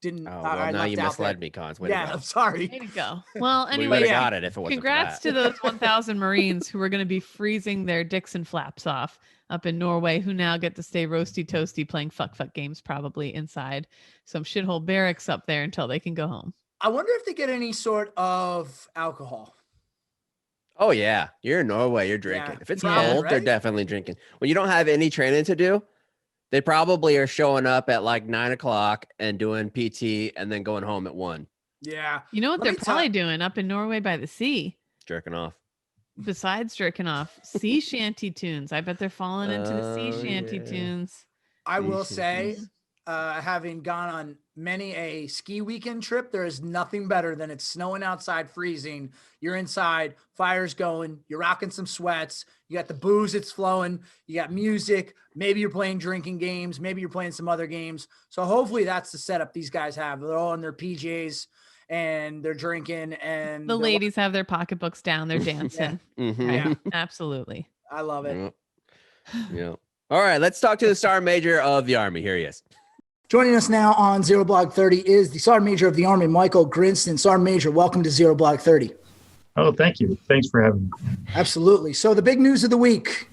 didn't. Oh, I well, now left you out misled that. me, Cons. Way to Yeah, go. I'm sorry. Way to go. Well, We anyway, would have got it if it wasn't congrats for to those 1,000 Marines who are going to be freezing their dicks and flaps off up in Norway, who now get to stay roasty toasty playing fuck games probably inside some shithole barracks up there until they can go home. I wonder if they get any sort of alcohol. Oh yeah, you're in Norway. You're drinking. Yeah, If it's probably, cold, they're right? definitely drinking. When you don't have any training to do, they probably are showing up at like 9 o'clock and doing PT and then going home at 1, Yeah. You know what Let they're me probably doing up in Norway by the sea? jerking off. Besides jerking off, sea shanty tunes. I bet they're falling into the sea Oh, shanty yeah. tunes. I will Decent, say, decent. having gone on many a ski weekend trip, there is nothing better than it's snowing outside, freezing. You're inside, fire's going, you're rocking some sweats, you got the booze, it's flowing, you got music, maybe you're playing drinking games, maybe you're playing some other games. So hopefully that's the setup these guys have. They're all in their PJs and they're drinking, and The ladies have their pocketbooks down, they're dancing. Mhm. Yeah. Absolutely. I love it. Yep. Yep. All right, let's talk to the Sergeant Major of the Army. Here he is. Joining us now on Zero Blog 30 is the Sergeant Major of the Army, Michael Grinston. Sergeant Major, welcome to Zero Blog 30. Oh, thank you. Thanks for having me. Absolutely. So the big news of the week,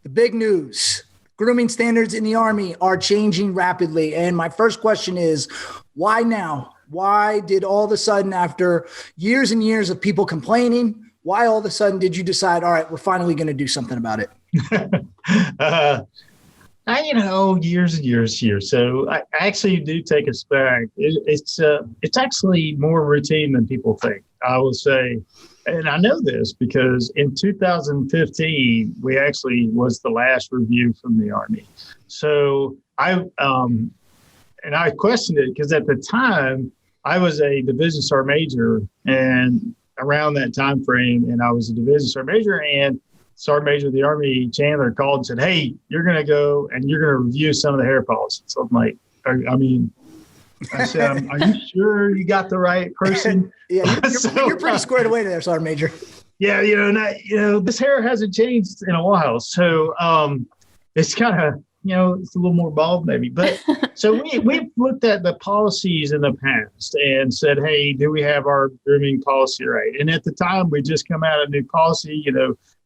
the big news, grooming standards in the Army are changing rapidly. And my first question is, why now? Why did all of a sudden, after years and years of people complaining, why all of a sudden did you decide, all right, we're finally going to do something about it? Years and years here. So I actually do take us back. It's actually more routine than people think, I will say. And I know this because in 2015, we actually was the last review from the Army. So I questioned it because at the time I was a division sergeant major, and around that time frame, and I was a division sergeant major, and Sergeant Major of the Army Chandler called and said, "Hey, you're going to go and you're going to review some of the hair policies." So I'm like, I said, "Are you sure you got the right person?" Yeah, you're pretty squared away there, Sergeant Major. Yeah, this hair hasn't changed in a while, so it's kind of it's a little more bald maybe. But so we've looked at the policies in the past and said, "Hey, do we have our grooming policy right?" And at the time, we just come out of a new policy,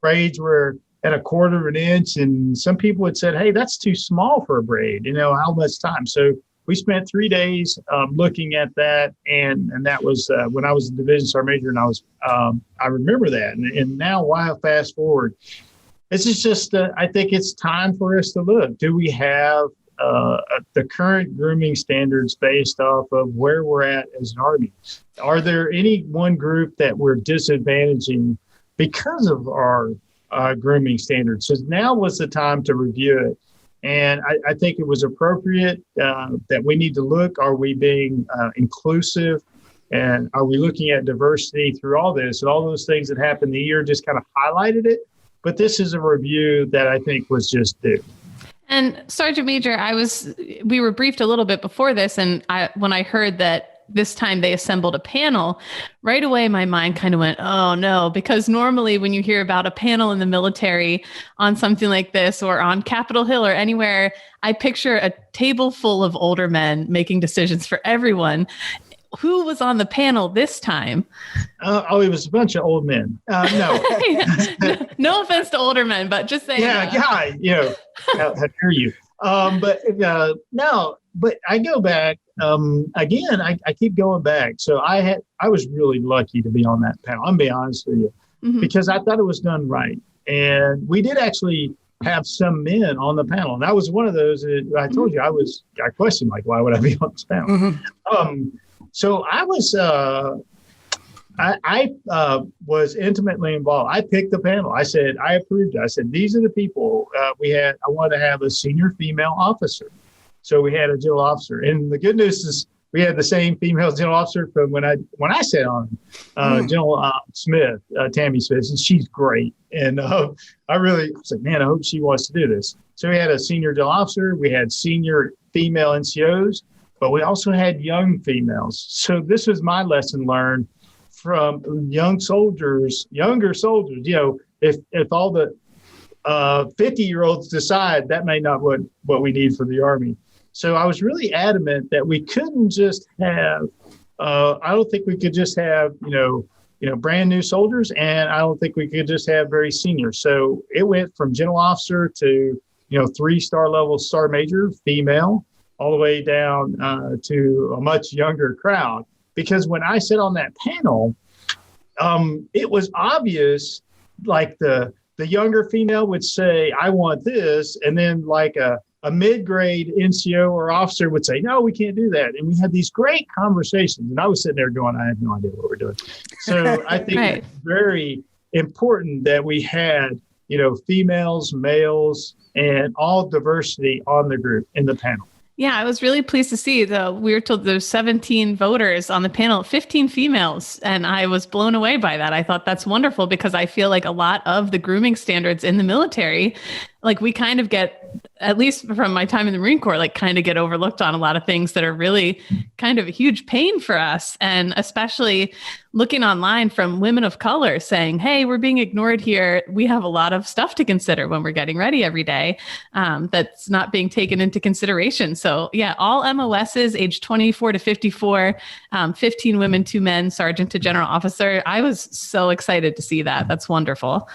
braids were at 1/4 of an inch, and some people had said, "Hey, that's too small for a braid. How much time?" So we spent 3 days looking at that, and that was when I was a division sergeant major, and I remember that. And now, why fast forward? This is just I think it's time for us to look. Do we have the current grooming standards based off of where we're at as an Army? Are there any one group that we're disadvantaging because of our grooming standards? So now was the time to review it. And I think it was appropriate that we need to look, are we being inclusive? And are we looking at diversity through all this? And all those things that happened the year just kind of highlighted it. But this is a review that I think was just due. And Sergeant Major, we were briefed a little bit before this, and when I heard that this time they assembled a panel, right away my mind kind of went, oh no, because normally when you hear about a panel in the military on something like this or on Capitol Hill or anywhere, I picture a table full of older men making decisions for everyone. Who was on the panel this time? It was a bunch of old men. No. No offense to older men, but just saying. Yeah, guy, how dare you? No, but I go back again. I keep going back. So I was really lucky to be on that panel. I'm gonna be honest with you, because I thought it was done right, and we did actually have some men on the panel, and I was one of those. That I told you I questioned, like, why would I be on this panel? So I was. I was intimately involved. I picked the panel. I said, I approved it. I said, these are the people I wanted to have a senior female officer. So we had a general officer. And the good news is we had the same female general officer from when I sat on General Smith, Tammy Smith, and she's great. And I really was like, man, I hope she wants to do this. So we had a senior general officer. We had senior female NCOs, but we also had young females. So this was my lesson learned from younger soldiers, if all the 50-year-olds decide that may not what we need for the Army. So I was really adamant that we couldn't just have, I don't think we could just have, brand new soldiers, and I don't think we could just have very senior. So it went from general officer to, 3-star level sergeant major, female, all the way down to a much younger crowd. Because when I sat on that panel, it was obvious, like the younger female would say, I want this. And then like a mid-grade NCO or officer would say, no, we can't do that. And we had these great conversations. And I was sitting there going, I have no idea what we're doing. So I think it's very important that we had, females, males, and all diversity on the group in the panel. Yeah, I was really pleased to see we were told there's 17 voters on the panel, 15 females, and I was blown away by that. I thought that's wonderful because I feel like a lot of the grooming standards in the military, like we kind of get, at least from my time in the Marine Corps, like kind of get overlooked on a lot of things that are really kind of a huge pain for us. And especially looking online from women of color saying, hey, we're being ignored here. We have a lot of stuff to consider when we're getting ready every day that's not being taken into consideration. So yeah, all MOSs age 24 to 54, 15 women, 2 men, sergeant to general officer. I was so excited to see that. That's wonderful.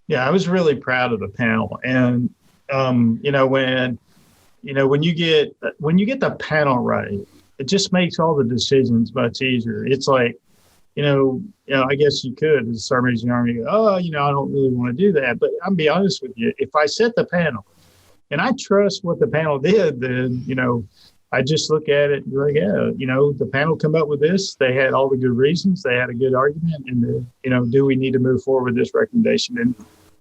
Yeah, I was really proud of the panel. And, when you get the panel right, it just makes all the decisions much easier. It's like, I guess you could, as a sergeant major in the Army, go, I don't really want to do that. But I'll be honest with you, if I set the panel and I trust what the panel did, then, I just look at it and be like, the panel come up with this. They had all the good reasons. They had a good argument. And, do we need to move forward with this recommendation? And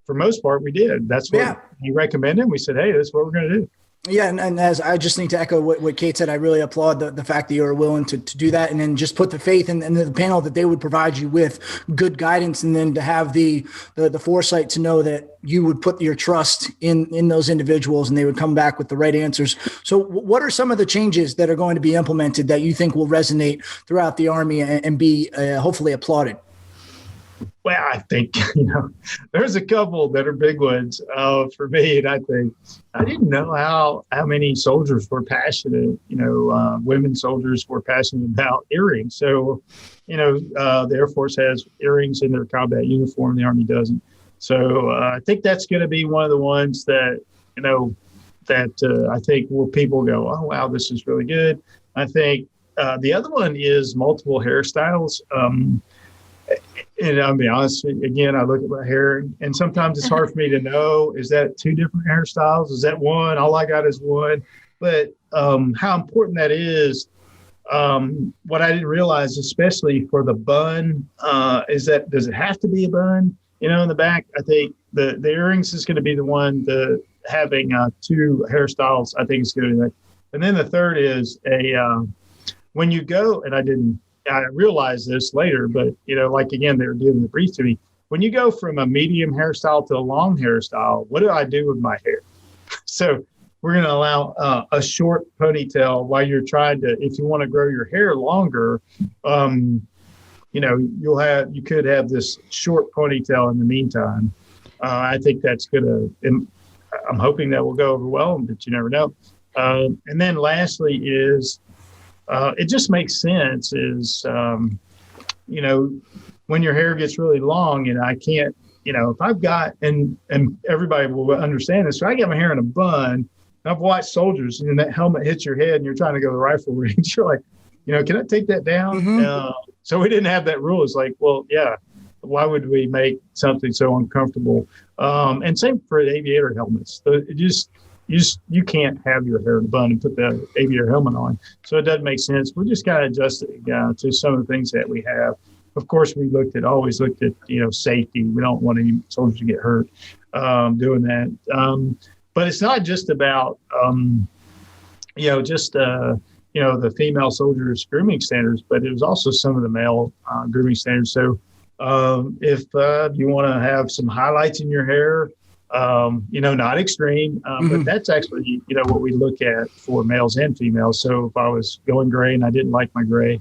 for most part, we did. That's what he recommended. We said, hey, that's what we're going to do. Yeah, and as I just need to echo what Kate said, I really applaud the fact that you were willing to do that, and then just put the faith in the panel that they would provide you with good guidance, and then to have the foresight to know that you would put your trust in those individuals and they would come back with the right answers. So what are some of the changes that are going to be implemented that you think will resonate throughout the Army and be hopefully applauded? Well, I think, there's a couple that are big ones for me. And I think I didn't know how many soldiers were passionate, women soldiers were passionate about earrings. So, the Air Force has earrings in their combat uniform. The Army doesn't. So I think that's going to be one of the ones that, I think where people go, oh, wow, this is really good. I think the other one is multiple hairstyles. And I'll be honest, again, I look at my hair and sometimes it's hard for me to know, is that 2 different hairstyles? Is that one? All I got is one. But how important that is, what I didn't realize, especially for the bun, is that, does it have to be a bun? In the back, I think the earrings is going to be the one, having 2 hairstyles, I think is good. And then the third is when you go, and I realized this later, but, again, they were giving the brief to me. When you go from a medium hairstyle to a long hairstyle, what do I do with my hair? So we're going to allow a short ponytail while you're trying to, if you want to grow your hair longer, you could have this short ponytail in the meantime. I think that's going to, I'm hoping that will go over well, but you never know. And then lastly is, it just makes sense is, when your hair gets really long, I can't, if I've got, and everybody will understand this, so I get my hair in a bun. I've watched soldiers and that helmet hits your head and you're trying to go to the rifle range. You're like, can I take that down? Mm-hmm. So we didn't have that rule. It's like, well, yeah, why would we make something so uncomfortable? And same for the aviator helmets. You can't have your hair in a bun and put the aviator helmet on. So it doesn't make sense. We just got to adjust it to some of the things that we have. Of course, we always looked at, safety. We don't want any soldiers to get hurt doing that. But it's not just about, the female soldiers grooming standards, but it was also some of the male grooming standards. So if you want to have some highlights in your hair, not extreme, but that's actually, what we look at for males and females. So if I was going gray and I didn't like my gray,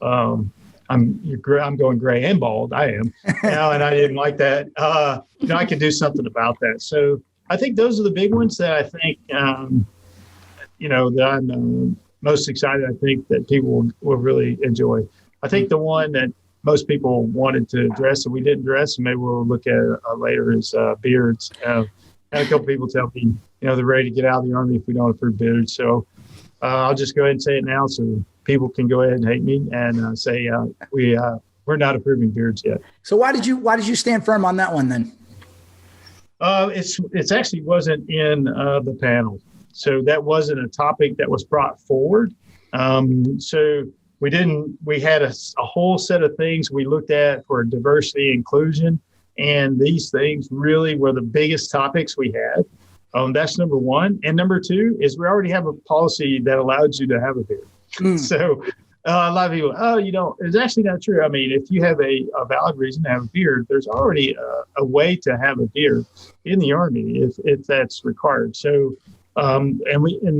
I'm going gray and bald. I am now, and I didn't like that. I could do something about that. So I think those are the big ones that I think, that I'm most excited. I think that people will really enjoy. I think the one that most people wanted to address and we didn't address, and maybe we'll look at it later, is beards. Had a couple people tell me, they're ready to get out of the Army if we don't approve beards. So I'll just go ahead and say it now so people can go ahead and hate me and say we're not approving beards yet. So why did you stand firm on that one then? It's actually wasn't in the panel. So that wasn't a topic that was brought forward. So we had a whole set of things we looked at for diversity inclusion. And these things really were the biggest topics we had. That's number one. And number two is we already have a policy that allows you to have a beard. So a lot of people, it's actually not true. I mean, if you have a valid reason to have a beard, there's already a way to have a beard in the Army if that's required. So, and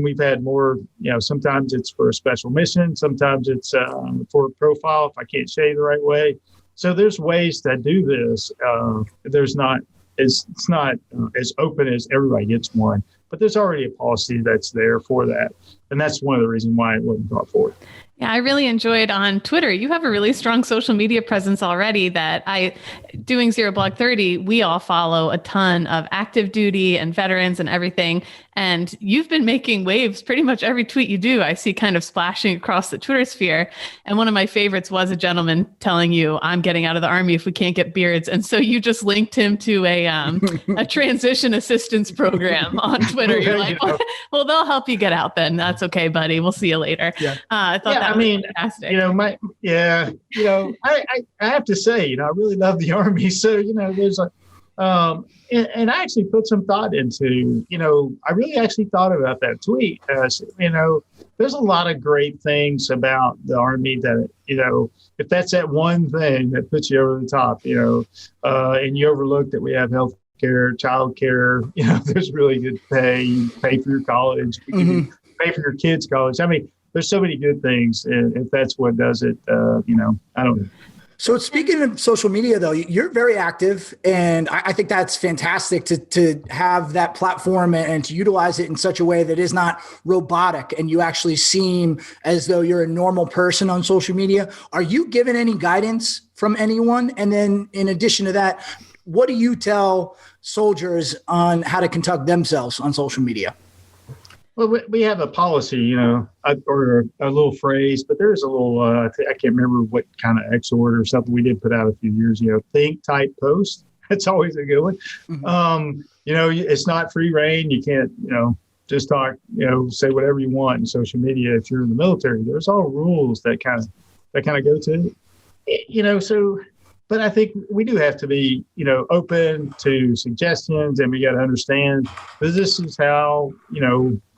we've had more, sometimes it's for a special mission. Sometimes it's for a profile if I can't shave the right way. So there's ways to do this. It's not as open as everybody gets one, but there's already a policy that's there for that. And that's one of the reasons why it wasn't brought forward. Yeah, I really enjoyed on Twitter. You have a really strong social media presence already that doing Zero Blog 30, we all follow a ton of active duty and veterans and everything. And you've been making waves pretty much every tweet you do. I see kind of splashing across the Twitter sphere. And one of my favorites was a gentleman telling you, I'm getting out of the Army if we can't get beards. And so you just linked him to a transition assistance program on Twitter. You're like, well, they'll help you get out then. That's okay, buddy. We'll see you later. Yeah. I thought that was fantastic. I have to say, I really love the Army. So, there's and I actually put some thought into, I really actually thought about that tweet. There's a lot of great things about the Army that, if that's that one thing that puts you over the top, and you overlook that we have health care, child care, there's really good pay. You pay for your college, pay for your kids' college. I mean, there's so many good things. And if that's what does it, I don't know. So speaking of social media, though, you're very active, and I think that's fantastic to have that platform and to utilize it in such a way that is not robotic, and you actually seem as though you're a normal person on social media. Are you given any guidance from anyone? And then in addition to that, what do you tell soldiers on how to conduct themselves on social media? Well, we have a policy, or a little phrase, but there's a little, I can't remember what kind of exhort or something we did put out a few years ago. Think, type, post. That's always a good one. Mm-hmm. It's not free reign. You can't, just talk, say whatever you want in social media. If you're in the military, there's all rules that kind of go to it, so, but I think we do have to be, open to suggestions, and we got to understand that this is how,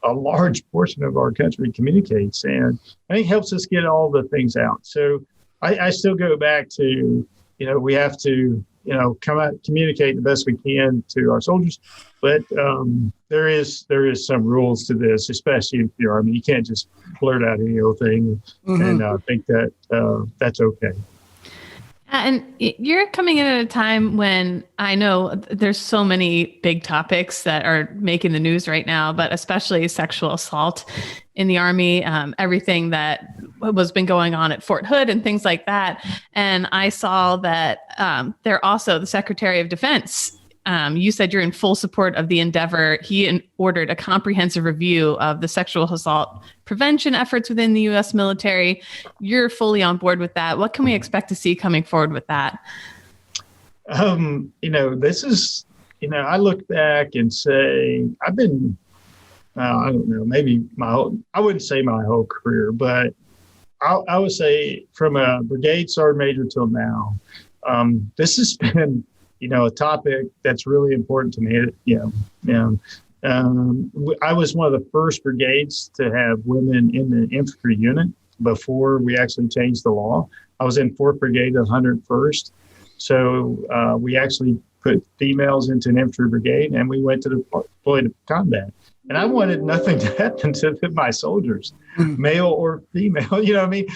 a large portion of our country communicates, and I think helps us get all the things out. So I still go back to, we have to come out, communicate the best we can to our soldiers. But there is some rules to this, especially if you're Army. You can't just blurt out any old thing, and I think that that's okay. And you're coming in at a time when I know there's so many big topics that are making the news right now, but especially sexual assault in the Army, everything that was been going on at Fort Hood and things like that. And I saw that they're also the Secretary of Defense. You said you're in full support of the endeavor. He ordered a comprehensive review of the sexual assault prevention efforts within the U.S. military. You're fully on board with that. What can we expect to see coming forward with that? This is, I look back and say, I've been, I don't know, maybe I wouldn't say my whole career, but I would say from a brigade sergeant major till now, this has been, a topic that's really important to me. I was one of the first brigades to have women in the infantry unit before we actually changed the law. I was in 4th Brigade of 101st. So we actually put females into an infantry brigade, and we went to deploy to combat. And I wanted nothing to happen to my soldiers, male or female, you know what I mean?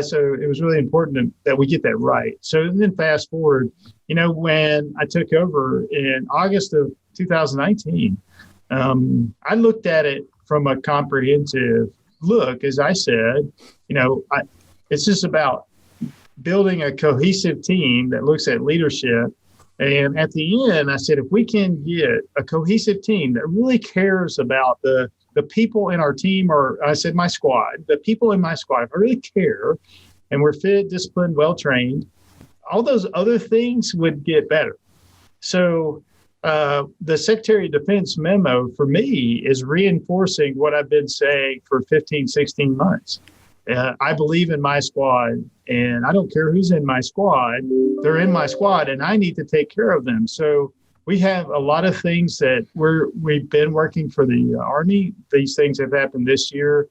So it was really important that we get that right. So then fast forward, when I took over in August of 2019, I looked at it from a comprehensive look. As I said, it's just about building a cohesive team that looks at leadership. And at the end, I said, if we can get a cohesive team that really cares about the people in our team, or I said my squad, the people in my squad, if I really care, and we're fit, disciplined, well-trained, all those other things would get better. So the Secretary of Defense memo for me is reinforcing what I've been saying for 15, 16 months. I believe in my squad, and I don't care who's in my squad. They're in my squad, and I need to take care of them. So we have a lot of things that we've been working for the Army. These things have happened this year.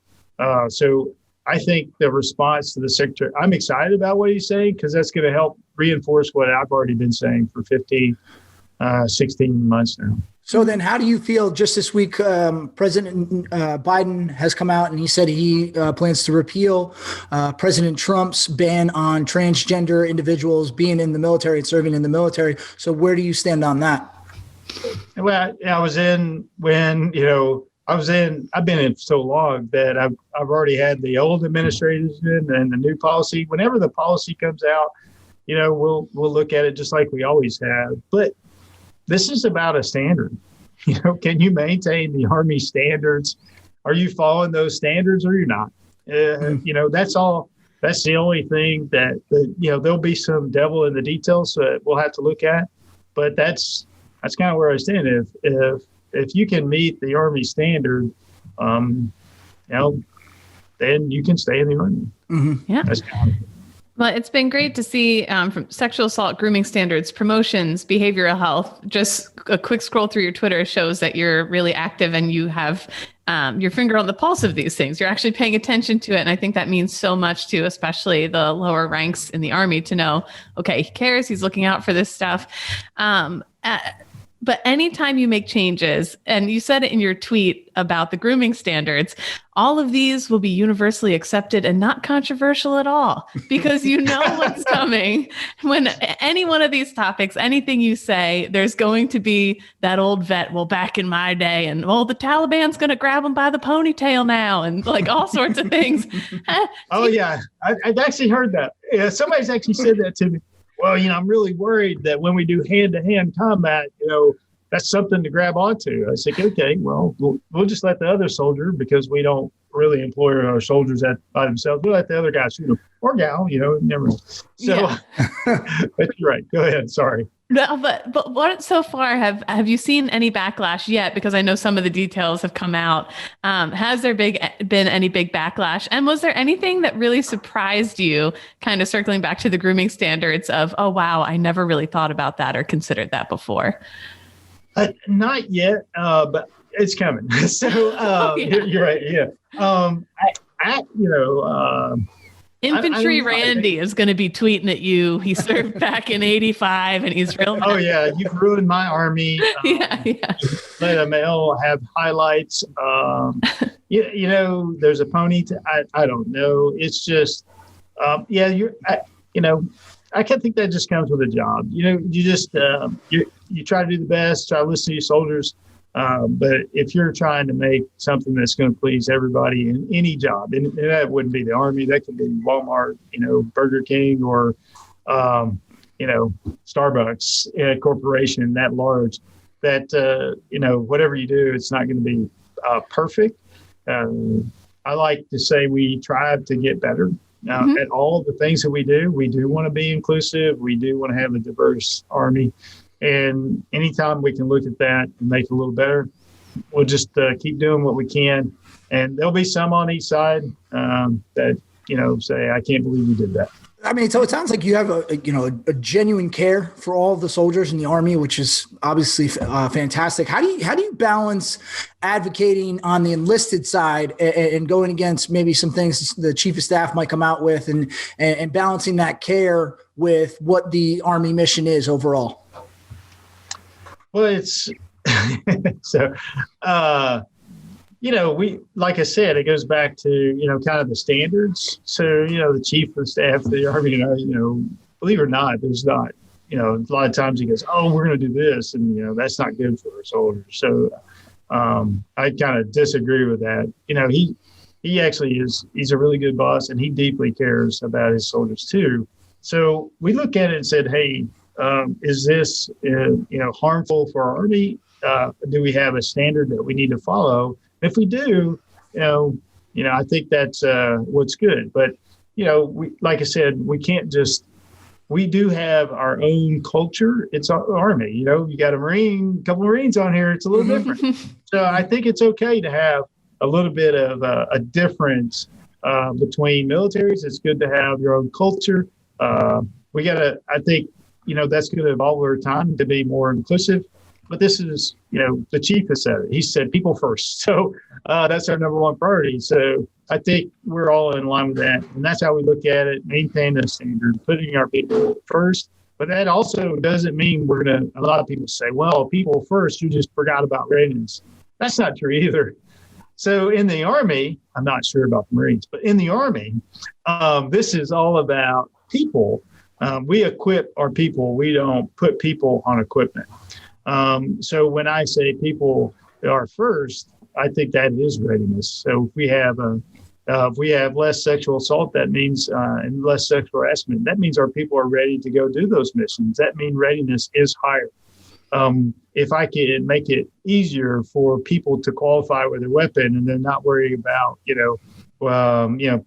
So I think the response to the Secretary, I'm excited about what he's saying, because that's going to help reinforce what I've already been saying for 15, 16 months now. So then how do you feel just this week? President Biden has come out and he said he plans to repeal President Trump's ban on transgender individuals being in the military and serving in the military. So where do you stand on that? Well, I've been in so long that I've already had the old administration and the new policy. Whenever the policy comes out, we'll look at it just like we always have. But this is about a standard. Can you maintain the Army standards? Are you following those standards or you're not? That's all. That's the only thing that, there'll be some devil in the details that we'll have to look at. But that's kind of where I stand. If you can meet the Army standard, then you can stay in the Army. Mm-hmm. Yeah. That's kind of. Well, it's been great to see from sexual assault, grooming standards, promotions, behavioral health. Just a quick scroll through your Twitter shows that you're really active and you have your finger on the pulse of these things. You're actually paying attention to it. And I think that means so much to especially the lower ranks in the Army to know, okay, he cares, he's looking out for this stuff. But anytime you make changes, and you said it in your tweet about the grooming standards, all of these will be universally accepted and not controversial at all, because what's coming. When any one of these topics, anything you say, there's going to be that old vet, well, back in my day, and the Taliban's going to grab him by the ponytail now, and like all sorts of things. Oh, yeah. I've actually heard that. Yeah, somebody's actually said that to me. Well, I'm really worried that when we do hand-to-hand combat, that's something to grab onto. I said, okay, well, we'll just let the other soldier, because we don't really employ our soldiers by themselves. We'll let the other guy shoot them, or gal, never. So, yeah. But you're right. Go ahead. Sorry. No, but what so far have you seen any backlash yet? Because I know some of the details have come out. Has there been any big backlash? And was there anything that really surprised you, kind of circling back to the grooming standards of, oh, wow, I never really thought about that or considered that before? Not yet, but it's coming. So Yeah. You're right. Yeah. Infantry Randy is going to be tweeting at you. He served back in '85, and he's real. Oh yeah, you've ruined my army. Yeah. Let a male have highlights. There's a pony. I don't know. It's just, I can't think that just comes with a job. You just you try to do the best, try to listen to your soldiers. But if you're trying to make something that's going to please everybody in any job, and that wouldn't be the Army, that could be Walmart, Burger King, or, Starbucks corporation that large, that, whatever you do, it's not going to be perfect. I like to say we try to get better at all the things that we do. We do want to be inclusive. We do want to have a diverse Army. And anytime we can look at that and make it a little better, we'll just keep doing what we can. And there'll be some on each side that, say, I can't believe you did that. I mean, so it sounds like you have a genuine care for all of the soldiers in the Army, which is obviously fantastic. How do you balance advocating on the enlisted side and going against maybe some things the chief of staff might come out with, and balancing that care with what the Army mission is overall? Well, it's so, we, like I said, it goes back to, kind of the standards. So, the chief of staff of the Army, believe it or not, there's not, a lot of times he goes, oh, we're going to do this. And, that's not good for our soldiers. So I kind of disagree with that. He actually he's a really good boss, and he deeply cares about his soldiers too. So we look at it and said, hey, is this, harmful for our Army? Do we have a standard that we need to follow? If we do, I think that's what's good. But, we, like I said, we do have our own culture. It's our Army. You got a couple Marines on here. It's a little different. So I think it's okay to have a little bit of a difference between militaries. It's good to have your own culture. I think, that's going to evolve over time to be more inclusive. But this is, the chief has said it. He said people first. So that's our number one priority. So I think we're all in line with that. And that's how we look at it, maintain the standard, putting our people first. But that also doesn't mean a lot of people say, well, people first, you just forgot about readiness. That's not true either. So in the Army, I'm not sure about the Marines, but in the Army, this is all about people. We equip our people. We don't put people on equipment. So when I say people are first, I think that is readiness. So if we have less sexual assault, that means and less sexual harassment, that means our people are ready to go do those missions. That means readiness is higher. If I can make it easier for people to qualify with a weapon and then not worry about,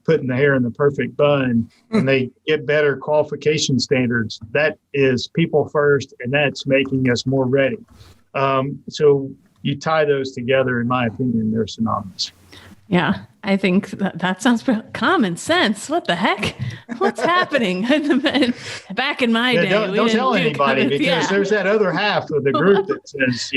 putting the hair in the perfect bun, and they get better qualification standards, that is people first, and that's making us more ready. So you tie those together, in my opinion, they're synonymous. Yeah, I think that sounds common sense. What the heck? What's happening? Back in my day, don't tell anybody, because there's that other half of the group that says,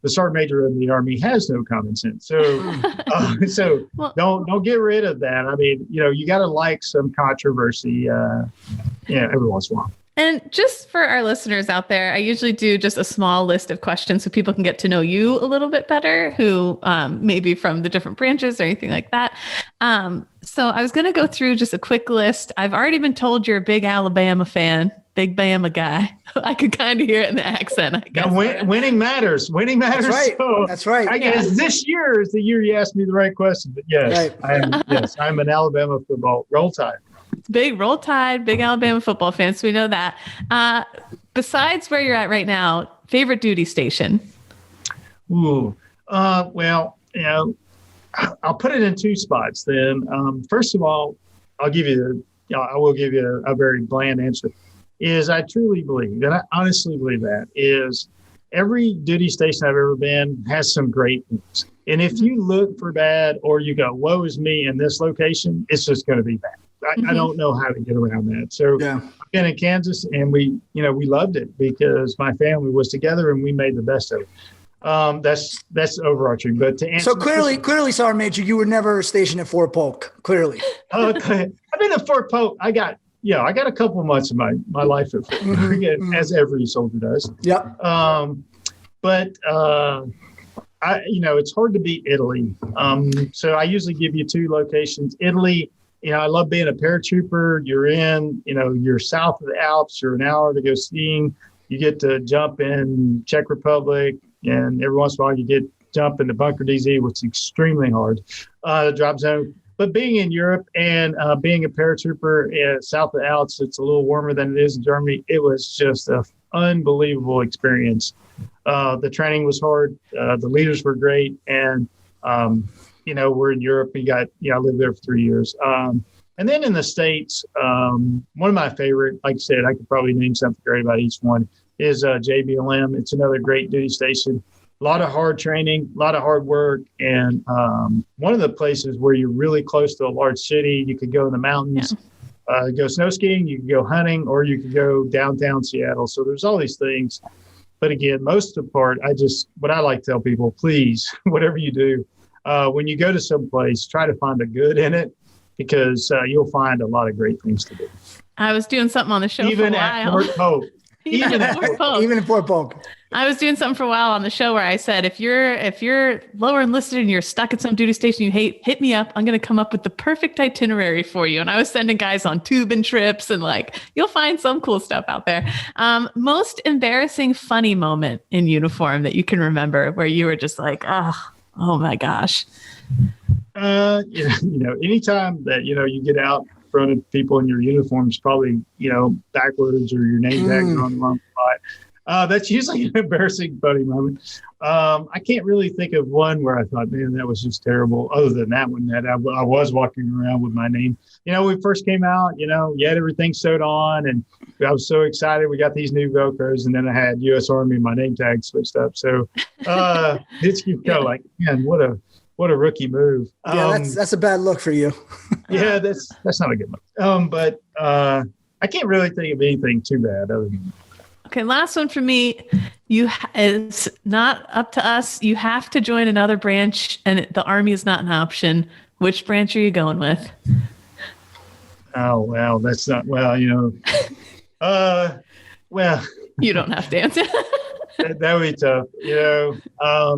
the sergeant major of the Army has no common sense. So, don't get rid of that. I mean, you got to like some controversy, every once in a while. And just for our listeners out there, I usually do just a small list of questions so people can get to know you a little bit better, who maybe from the different branches or anything like that. So I was going to go through just a quick list. I've already been told you're a big Alabama fan, big Bama guy. I could kind of hear it in the accent, I guess. Now, winning matters. Winning matters. That's right. So That's right. I guess this year is the year you asked me the right question. But yes, right. I'm an Alabama football Roll Tide. Big Roll Tide, big Alabama football fans. So we know that. Besides where you're at right now, favorite duty station? Ooh, well, I'll put it in two spots then. First of all, I will give you a very bland answer. I truly believe, and I honestly believe that, is every duty station I've ever been has some great things. And if you look for bad, or you go, woe is me in this location, it's just going to be bad. I don't know how to get around that. So I've been in Kansas, and we loved it because my family was together and we made the best of it. That's overarching. But to answer, so clearly, Sergeant Major, you were never stationed at Fort Polk. Clearly, I've been to Fort Polk, I got a couple of months of my life at Fort Polk, as every soldier does. Yep. But it's hard to beat Italy. So I usually give you 2 locations. Italy, I love being a paratrooper. You're south of the Alps. You're an hour to go skiing. You get to jump in Czech Republic, and every once in a while you jump into Bunker DZ, which is extremely hard, the drop zone. But being in Europe and being a paratrooper south of the Alps, it's a little warmer than it is in Germany. It was just an unbelievable experience. The training was hard. The leaders were great. And, we're in Europe. I lived there for 3 years. And then in the States, one of my favorite, like I said, I could probably name something great about each one, is JBLM. It's another great duty station. A lot of hard training, a lot of hard work. And one of the places where you're really close to a large city, you could go in the mountains, go snow skiing, you could go hunting, or you could go downtown Seattle. So there's all these things. But again, most of the part, what I like to tell people, please, whatever you do, when you go to some place, try to find the good in it, because you'll find a lot of great things to do. I was doing something on the show even for a at while. Fort Polk. Even in Fort Polk. I was doing something for a while on the show where I said, if you're lower enlisted and you're stuck at some duty station you hate, hit me up. I'm going to come up with the perfect itinerary for you. And I was sending guys on tubing trips, and you'll find some cool stuff out there. Most embarrassing, funny moment in uniform that you can remember where you were just like, oh my gosh. Anytime that, you get out in front of people in your uniforms, probably, backwards, or your name tags are on the wrong spot. That's usually an embarrassing, funny moment. I can't really think of one where I thought, man, that was just terrible. Other than that one, that I was walking around with my name. We first came out, you had everything sewed on, and I was so excited. We got these new Velcros, and then I had U.S. Army, my name tag switched up. So it's like, man, what a rookie move. Yeah, that's a bad look for you. Yeah, that's not a good look. But I can't really think of anything too bad other than. Okay, last one for me. It's not up to us. You have to join another branch, and the Army is not an option. Which branch are you going with? Oh, well, that's not, well. You don't have to answer. That would be tough. I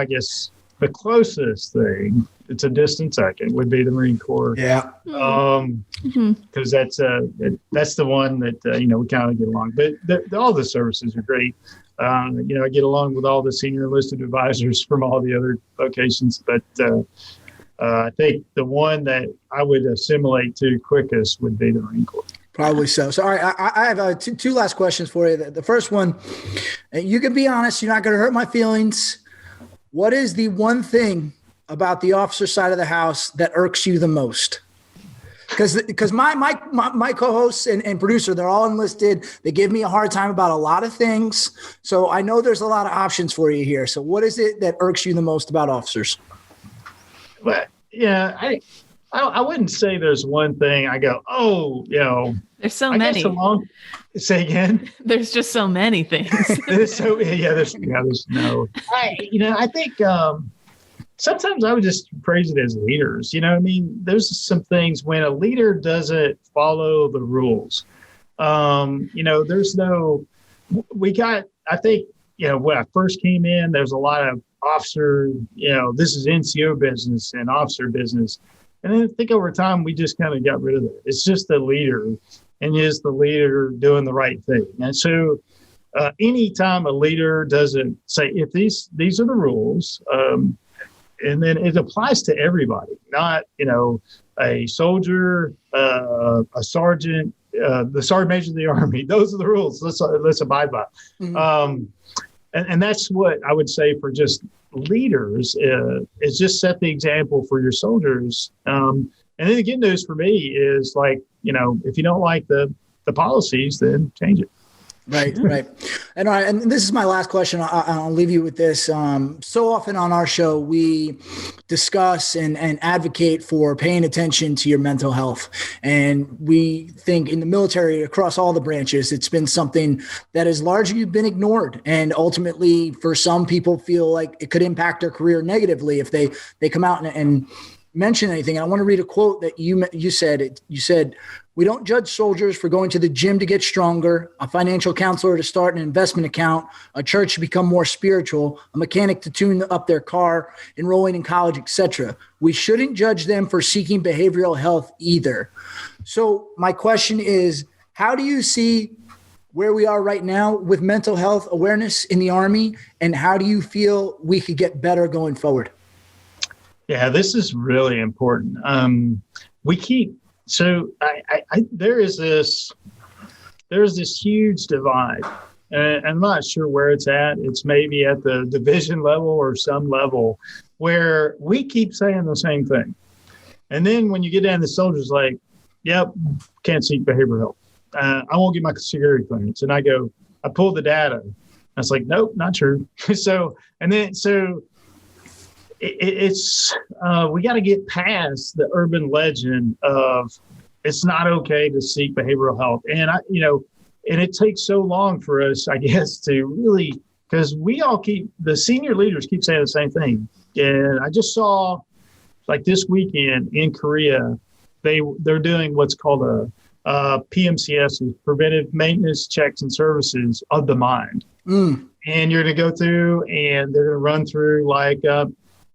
guess the closest thing, it's a distant second, would be the Marine Corps. Yeah. Because that's the one that we kind of get along. But all the services are great. I get along with all the senior enlisted advisors from all the other locations. But I think the one that I would assimilate to quickest would be the Marine Corps. Probably so. So, all right, I have two last questions for you. The first one, you can be honest. You're not going to hurt my feelings. What is the one thing about the officer side of the house that irks you the most? Because my co-hosts and producer, they're all enlisted. They give me a hard time about a lot of things. So I know there's a lot of options for you here. So what is it that irks you the most about officers? Well, yeah, I wouldn't say there's one thing I go, there's so many. Say again. There's just so many things. There's no. I think sometimes I would just praise it as leaders. There's some things when a leader doesn't follow the rules. There's no. I think when I first came in, there's a lot of officer. This is NCO business and officer business. And then I think over time, we just kind of got rid of it. It's just the leader, and is the leader doing the right thing. And so anytime a leader doesn't say, if these are the rules, and then it applies to everybody, not, a soldier, a sergeant, the sergeant major of the Army. Those are the rules. Let's abide by. Mm-hmm. And that's what I would say for just leaders is just set the example for your soldiers. And then the good news for me is if you don't like the policies, then change it. Right. And all right, and this is my last question. I'll leave you with this. So often on our show, we discuss and advocate for paying attention to your mental health. And we think in the military, across all the branches, it's been something that has largely been ignored. And ultimately, for some people, feel like it could impact their career negatively if they come out and mention anything. I want to read a quote that you said. You said, "We don't judge soldiers for going to the gym to get stronger, a financial counselor to start an investment account, a church to become more spiritual, a mechanic to tune up their car, enrolling in college, etc. We shouldn't judge them for seeking behavioral health either." So my question is, how do you see where we are right now with mental health awareness in the Army, and how do you feel we could get better going forward? Yeah, this is really important. There's this huge divide, and I'm not sure where it's at. It's maybe at the division level or some level where we keep saying the same thing. And then when you get down to soldiers, like, yep, can't seek behavioral health. I won't get my security clearance. And I pulled the data. I was like, nope, not true. We got to get past the urban legend of it's not okay to seek behavioral health. And and it takes so long for us, I guess, to really, because the senior leaders keep saying the same thing. And I just saw, like this weekend in Korea, they're doing what's called a PMCS, preventive maintenance checks and services of the mind. And you're going to go through and they're going to run through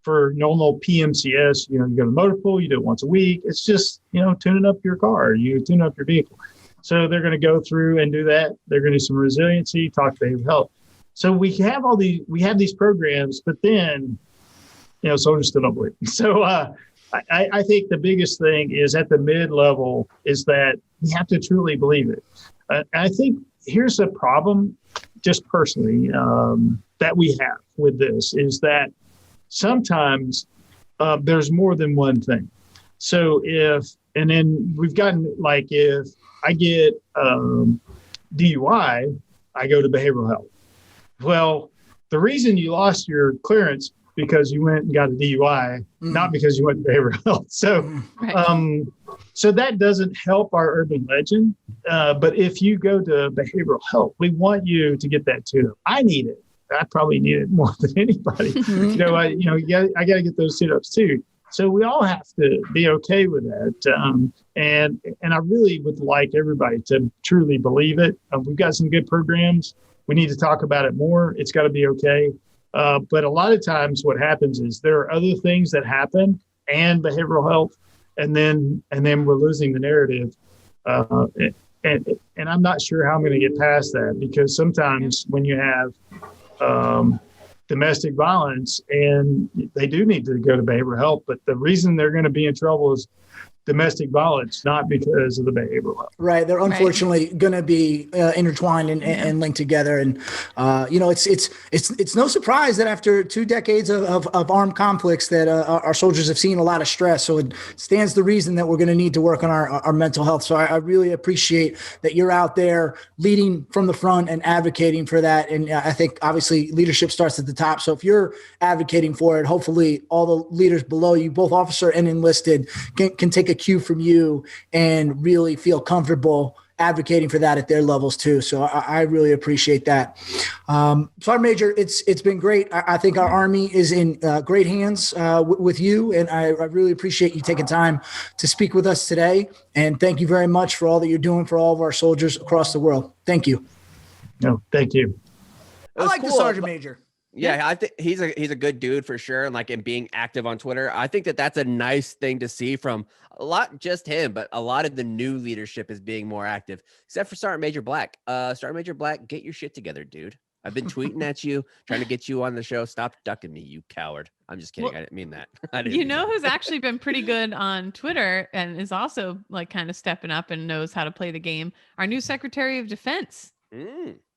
for normal PMCS, you go to motor pool, you do it once a week. It's just, tuning up your car, you tune up your vehicle. So they're going to go through and do that. They're going to do some resiliency, talk behavioral health. So we have these programs, but then, soldiers still don't believe. So I think the biggest thing is at the mid-level is that we have to truly believe it. I think here's the problem, just personally, that we have with this is that sometimes there's more than one thing. So then we've gotten, if I get DUI, I go to behavioral health. Well, the reason you lost your clearance because you went and got a DUI, not because you went to behavioral health. So, so that doesn't help our urban legend. But if you go to behavioral health, we want you to get that too. I need it. I probably need it more than anybody. I got to get those sit-ups too. So we all have to be okay with that. And I really would like everybody to truly believe it. We've got some good programs. We need to talk about it more. It's got to be okay. But a lot of times what happens is there are other things that happen and behavioral health, and then we're losing the narrative. And I'm not sure how I'm going to get past that, because sometimes when you have domestic violence, and they do need to go to behavioral health, but the reason they're going to be in trouble is domestic violence, not because of the behavioral health. Right. They're unfortunately going to be intertwined and linked together. And, it's no surprise that after 2 decades of armed conflicts that our soldiers have seen a lot of stress. So it stands to reason that we're going to need to work on our mental health. So I really appreciate that you're out there leading from the front and advocating for that. And I think obviously leadership starts at the top. So if you're advocating for it, hopefully all the leaders below you, both officer and enlisted, can take a cue from you and really feel comfortable advocating for that at their levels too. So I really appreciate that. Sergeant Major, it's been great. I think our Army is in great hands with you, and I really appreciate you taking time to speak with us today. And thank you very much for all that you're doing for all of our soldiers across the world. Thank you. No, thank you. I like the Sergeant Major. Yeah, I think he's a good dude for sure. And in being active on Twitter, I think that's a nice thing to see from a lot, just him, but a lot of the new leadership is being more active, except for Sergeant Major Black. Sergeant Major Black, get your shit together, dude. I've been tweeting at you, trying to get you on the show. Stop ducking me, you coward. I'm just kidding. Well, I didn't mean that. Who's actually been pretty good on Twitter and is also kind of stepping up and knows how to play the game? Our new Secretary of Defense.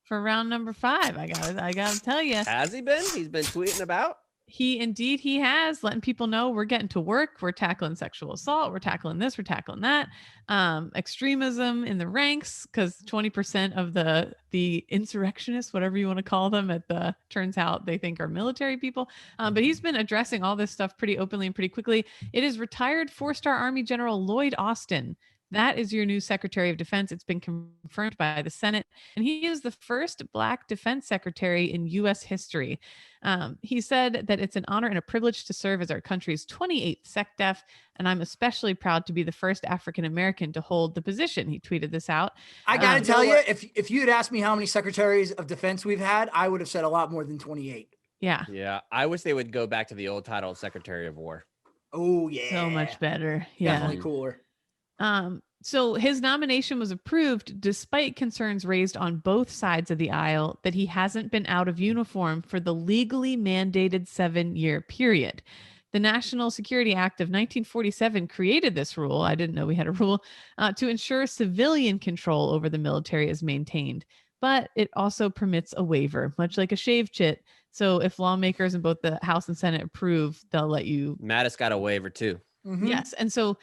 For round number 5. I gotta tell you. Has he been? He's been tweeting about? He has, letting people know we're getting to work. We're tackling sexual assault. We're tackling this. We're tackling that. Extremism in the ranks, because 20% of the insurrectionists, whatever you want to call them, turns out they think are military people. But he's been addressing all this stuff pretty openly and pretty quickly. It is retired 4-star Army General Lloyd Austin That is your new Secretary of Defense. It's been confirmed by the Senate, and he is the first Black defense secretary in U.S. history. He said that it's an honor and a privilege to serve as our country's 28th SecDef, and I'm especially proud to be the first African American to hold the position. He tweeted this out. I got to tell you, if you had asked me how many secretaries of defense we've had, I would have said a lot more than 28. Yeah. Yeah. I wish they would go back to the old title of Secretary of War. Oh, yeah. So much better. Yeah. Definitely cooler. So his nomination was approved despite concerns raised on both sides of the aisle that he hasn't been out of uniform for the legally mandated 7-year period. The National Security Act of 1947 created this rule. I didn't know we had a rule to ensure civilian control over the military is maintained, but it also permits a waiver, much like a shave chit. So if lawmakers in both the House and Senate approve, they'll let you. Mattis got a waiver too. Mhm. Yes. And so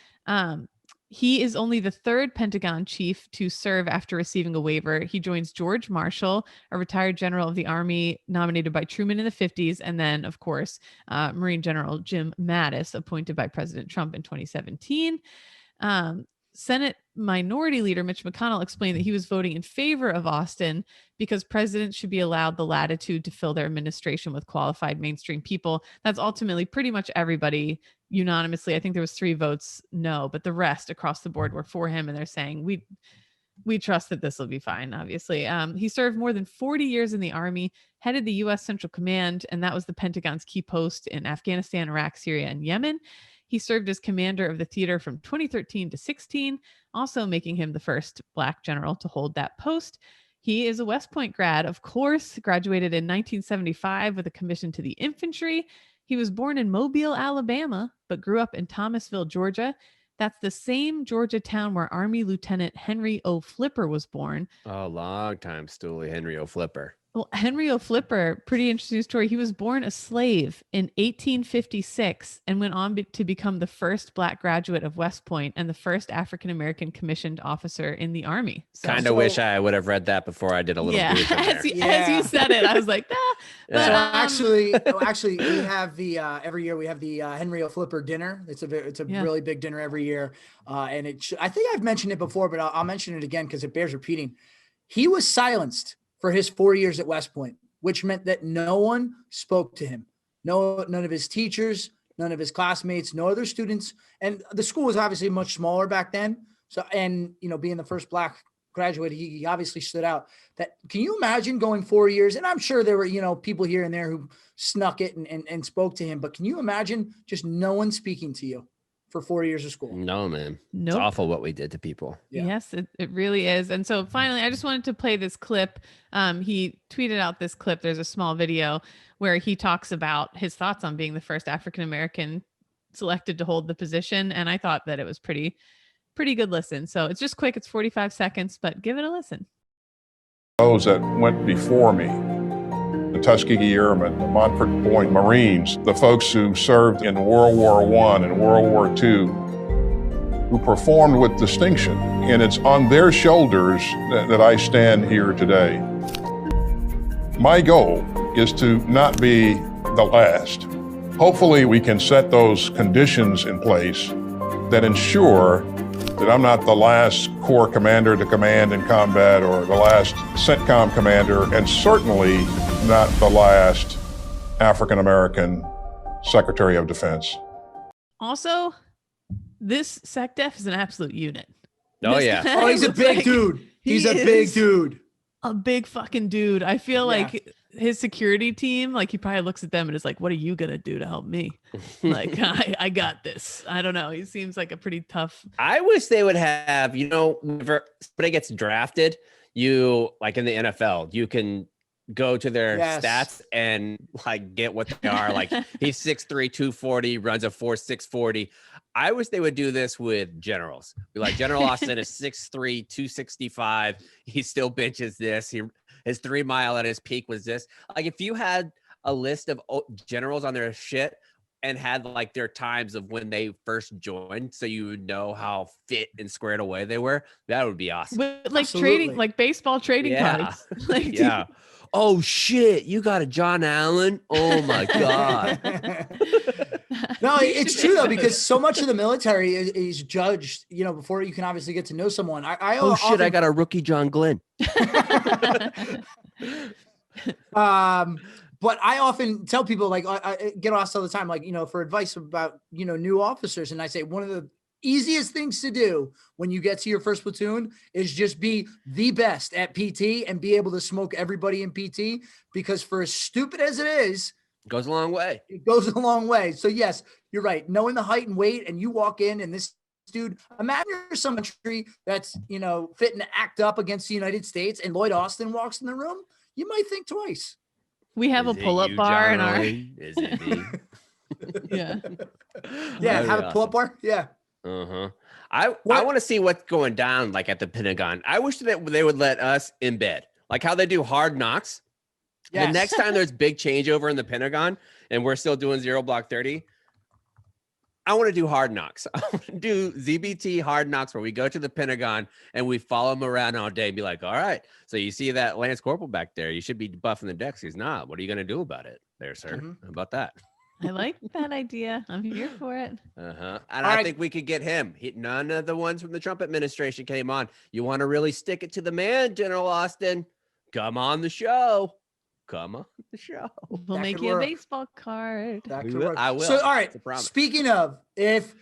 he is only the third Pentagon chief to serve after receiving a waiver. He joins George Marshall, a retired general of the Army nominated by Truman in the 50s. And then, of course, Marine General Jim Mattis, appointed by President Trump in 2017. Senate Minority Leader Mitch McConnell explained that he was voting in favor of Austin because presidents should be allowed the latitude to fill their administration with qualified mainstream people. That's ultimately pretty much everybody unanimously. I think there was 3 votes no, but the rest across the board were for him, and they're saying we trust that this will be fine. Obviously, he served more than 40 years in the Army, headed the U.S. Central Command, and that was the Pentagon's key post in Afghanistan, Iraq, Syria, and Yemen. He served as commander of the theater from 2013 to 16, also making him the first Black general to hold that post. He is a West Point grad, of course, graduated in 1975 with a commission to the infantry. He was born in Mobile, Alabama, but grew up in Thomasville, Georgia. That's the same Georgia town where Army Lieutenant Henry O. Flipper was born. Oh, long time stoolie, Henry O. Flipper. Well, Henry O. Flipper, pretty interesting story. He was born a slave in 1856 and went on to become the first Black graduate of West Point and the first African-American commissioned officer in the Army. So, Kind of wish I would have read that before I did a little brief in there. as you said it, I was like, ah. But, actually, we have the every year we have the Henry O. Flipper dinner. It's a really big dinner every year, and I think I've mentioned it before, but I'll mention it again because it bears repeating. He was silenced for his 4 years at West Point, which meant that no one spoke to him. None of his teachers, none of his classmates, no other students. And the school was obviously much smaller back then. So, and, being the first Black graduate, he obviously stood out. Can you imagine going 4 years? And I'm sure there were, people here and there who snuck it and spoke to him, but can you imagine just no one speaking to you for 4 years of school? No, man. Nope. It's awful what we did to people. Yeah. Yes, it really is. And so finally, I just wanted to play this clip. He tweeted out this clip. There's a small video where he talks about his thoughts on being the first African-American selected to hold the position. And I thought that it was pretty good listen. So it's just quick. It's 45 seconds, but give it a listen. Those that went before me, the Tuskegee Airmen, the Montfort Point Marines, the folks who served in World War I and World War II, who performed with distinction. And it's on their shoulders that I stand here today. My goal is to not be the last. Hopefully we can set those conditions in place that ensure that I'm not the last Corps commander to command in combat or the last CENTCOM commander, and certainly not the last African-American Secretary of Defense. Also, this SecDef is an absolute unit. Oh, yeah. Oh, he's a big dude. He's a big dude. A big fucking dude. I feel like his security team, like he probably looks at them and is like, what are you going to do to help me? Like, I got this. I don't know. He seems like a pretty tough. I wish they would have, whenever somebody gets drafted, like in the NFL, you can go to their stats and like get what they are. Like he's 6'3", 240, runs a 4.6 40. I wish they would do this with generals. Be like, General Austin is 6'3", 265. He still benches this. His 3 mile at his peak was this. Like if you had a list of generals on their shit and had like their times of when they first joined, so you would know how fit and squared away they were. That would be awesome. With, like Absolutely. trading, like baseball trading cards. Like, Yeah. Oh shit, you got a John Allen? Oh my god. No, it's true though, because so much of the military is judged, you know, before you can obviously get to know someone. Oh shit, I got a rookie John Glenn. But I often tell people, like, I get asked all the time, like, you know, for advice about, you know, new officers. And I say, one of the easiest things to do when you get to your first platoon is just be the best at PT and be able to smoke everybody in PT, because for as stupid as it is, Goes a long way. it goes a long way. So yes, you're right. Knowing the height and weight, and you walk in and this dude, imagine you're some country that's, you know, fitting to act up against the United States, and Lloyd Austin walks in the room, you might think twice. we have Is a it pull-up you, bar John in our. Owen? Is it me? Yeah. Yeah, That'd have be a pull-up bar. Yeah. Uh-huh. I What- want to see what's going down like at the Pentagon. I wish that they would let us in bed, like how they do Hard Knocks. Yes. The next time there's big changeover in the Pentagon and we're still doing 0 Block 30, I want to do Hard Knocks. I want to do ZBT Hard Knocks, where we go to the Pentagon and we follow him around all day and be like, all right, so you see that Lance Corporal back there, you should be buffing the decks. He's not. What are you going to do about it there, sir? Mhm. How about that? I like that idea. I'm here for it. Uh-huh. And All I right. think we could get him. None of the ones from the Trump administration came on. You want to really stick it to the man, General Austin? Come on the show. Come on the show. We'll That make could you a work. baseball card. That We could will- work. I will. So, all right. It's a promise. Speaking of, if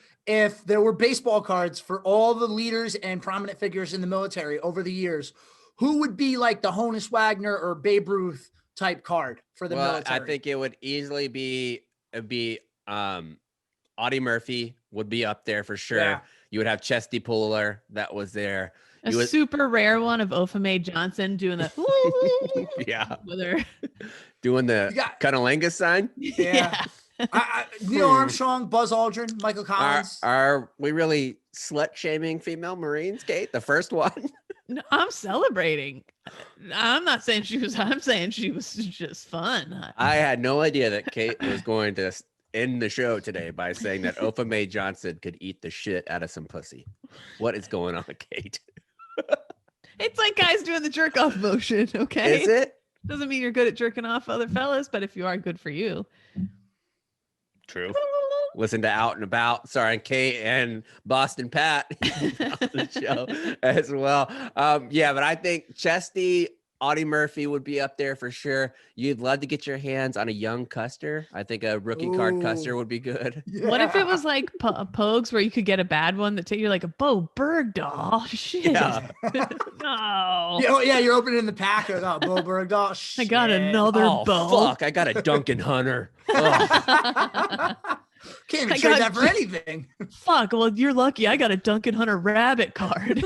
there were baseball cards for all the leaders and prominent figures in the military over the years, who would be like the Honus Wagner or Babe Ruth type card for the Well, military? I think it would easily be Audie Murphy would be up there for sure. Yeah. You would have Chesty Puller that was there. A You would- super rare one of Ophame Johnson doing the Yeah, with her. doing the You got- Cunnilingus sign. Yeah. Neil Armstrong, Buzz Aldrin, Michael Are, Collins. are we really slut shaming female Marines, Kate? The first one. No, I'm celebrating. I'm not saying she was. I'm saying she was just fun. I had no idea that Kate was going to end the show today by saying that Ophame Johnson could eat the shit out of some pussy. What is going on, Kate? It's like guys doing the jerk off motion. Okay, Is it? Doesn't mean you're good at jerking off other fellas, but if you are, good for you. True. Listen to Out and About, starring Kate and Boston Pat on the show as well. Yeah, but I think Chesty, Audie Murphy would be up there for sure. You'd love to get your hands on a young Custer. I think a rookie card Custer Ooh. would be good. What if it Yeah. was like Pogues, where you could get a bad one that you're like a Bo Bergdahl? Shit. Yeah. No. Yeah, oh, yeah, you're opening the pack. Oh, Bo Bergdahl. I got Shit. another Oh, Bo. fuck. I got a Duncan Hunter. Ugh. Can't even I trade got- that for anything. Fuck. Well, you're lucky. I got a Duncan Hunter rabbit card.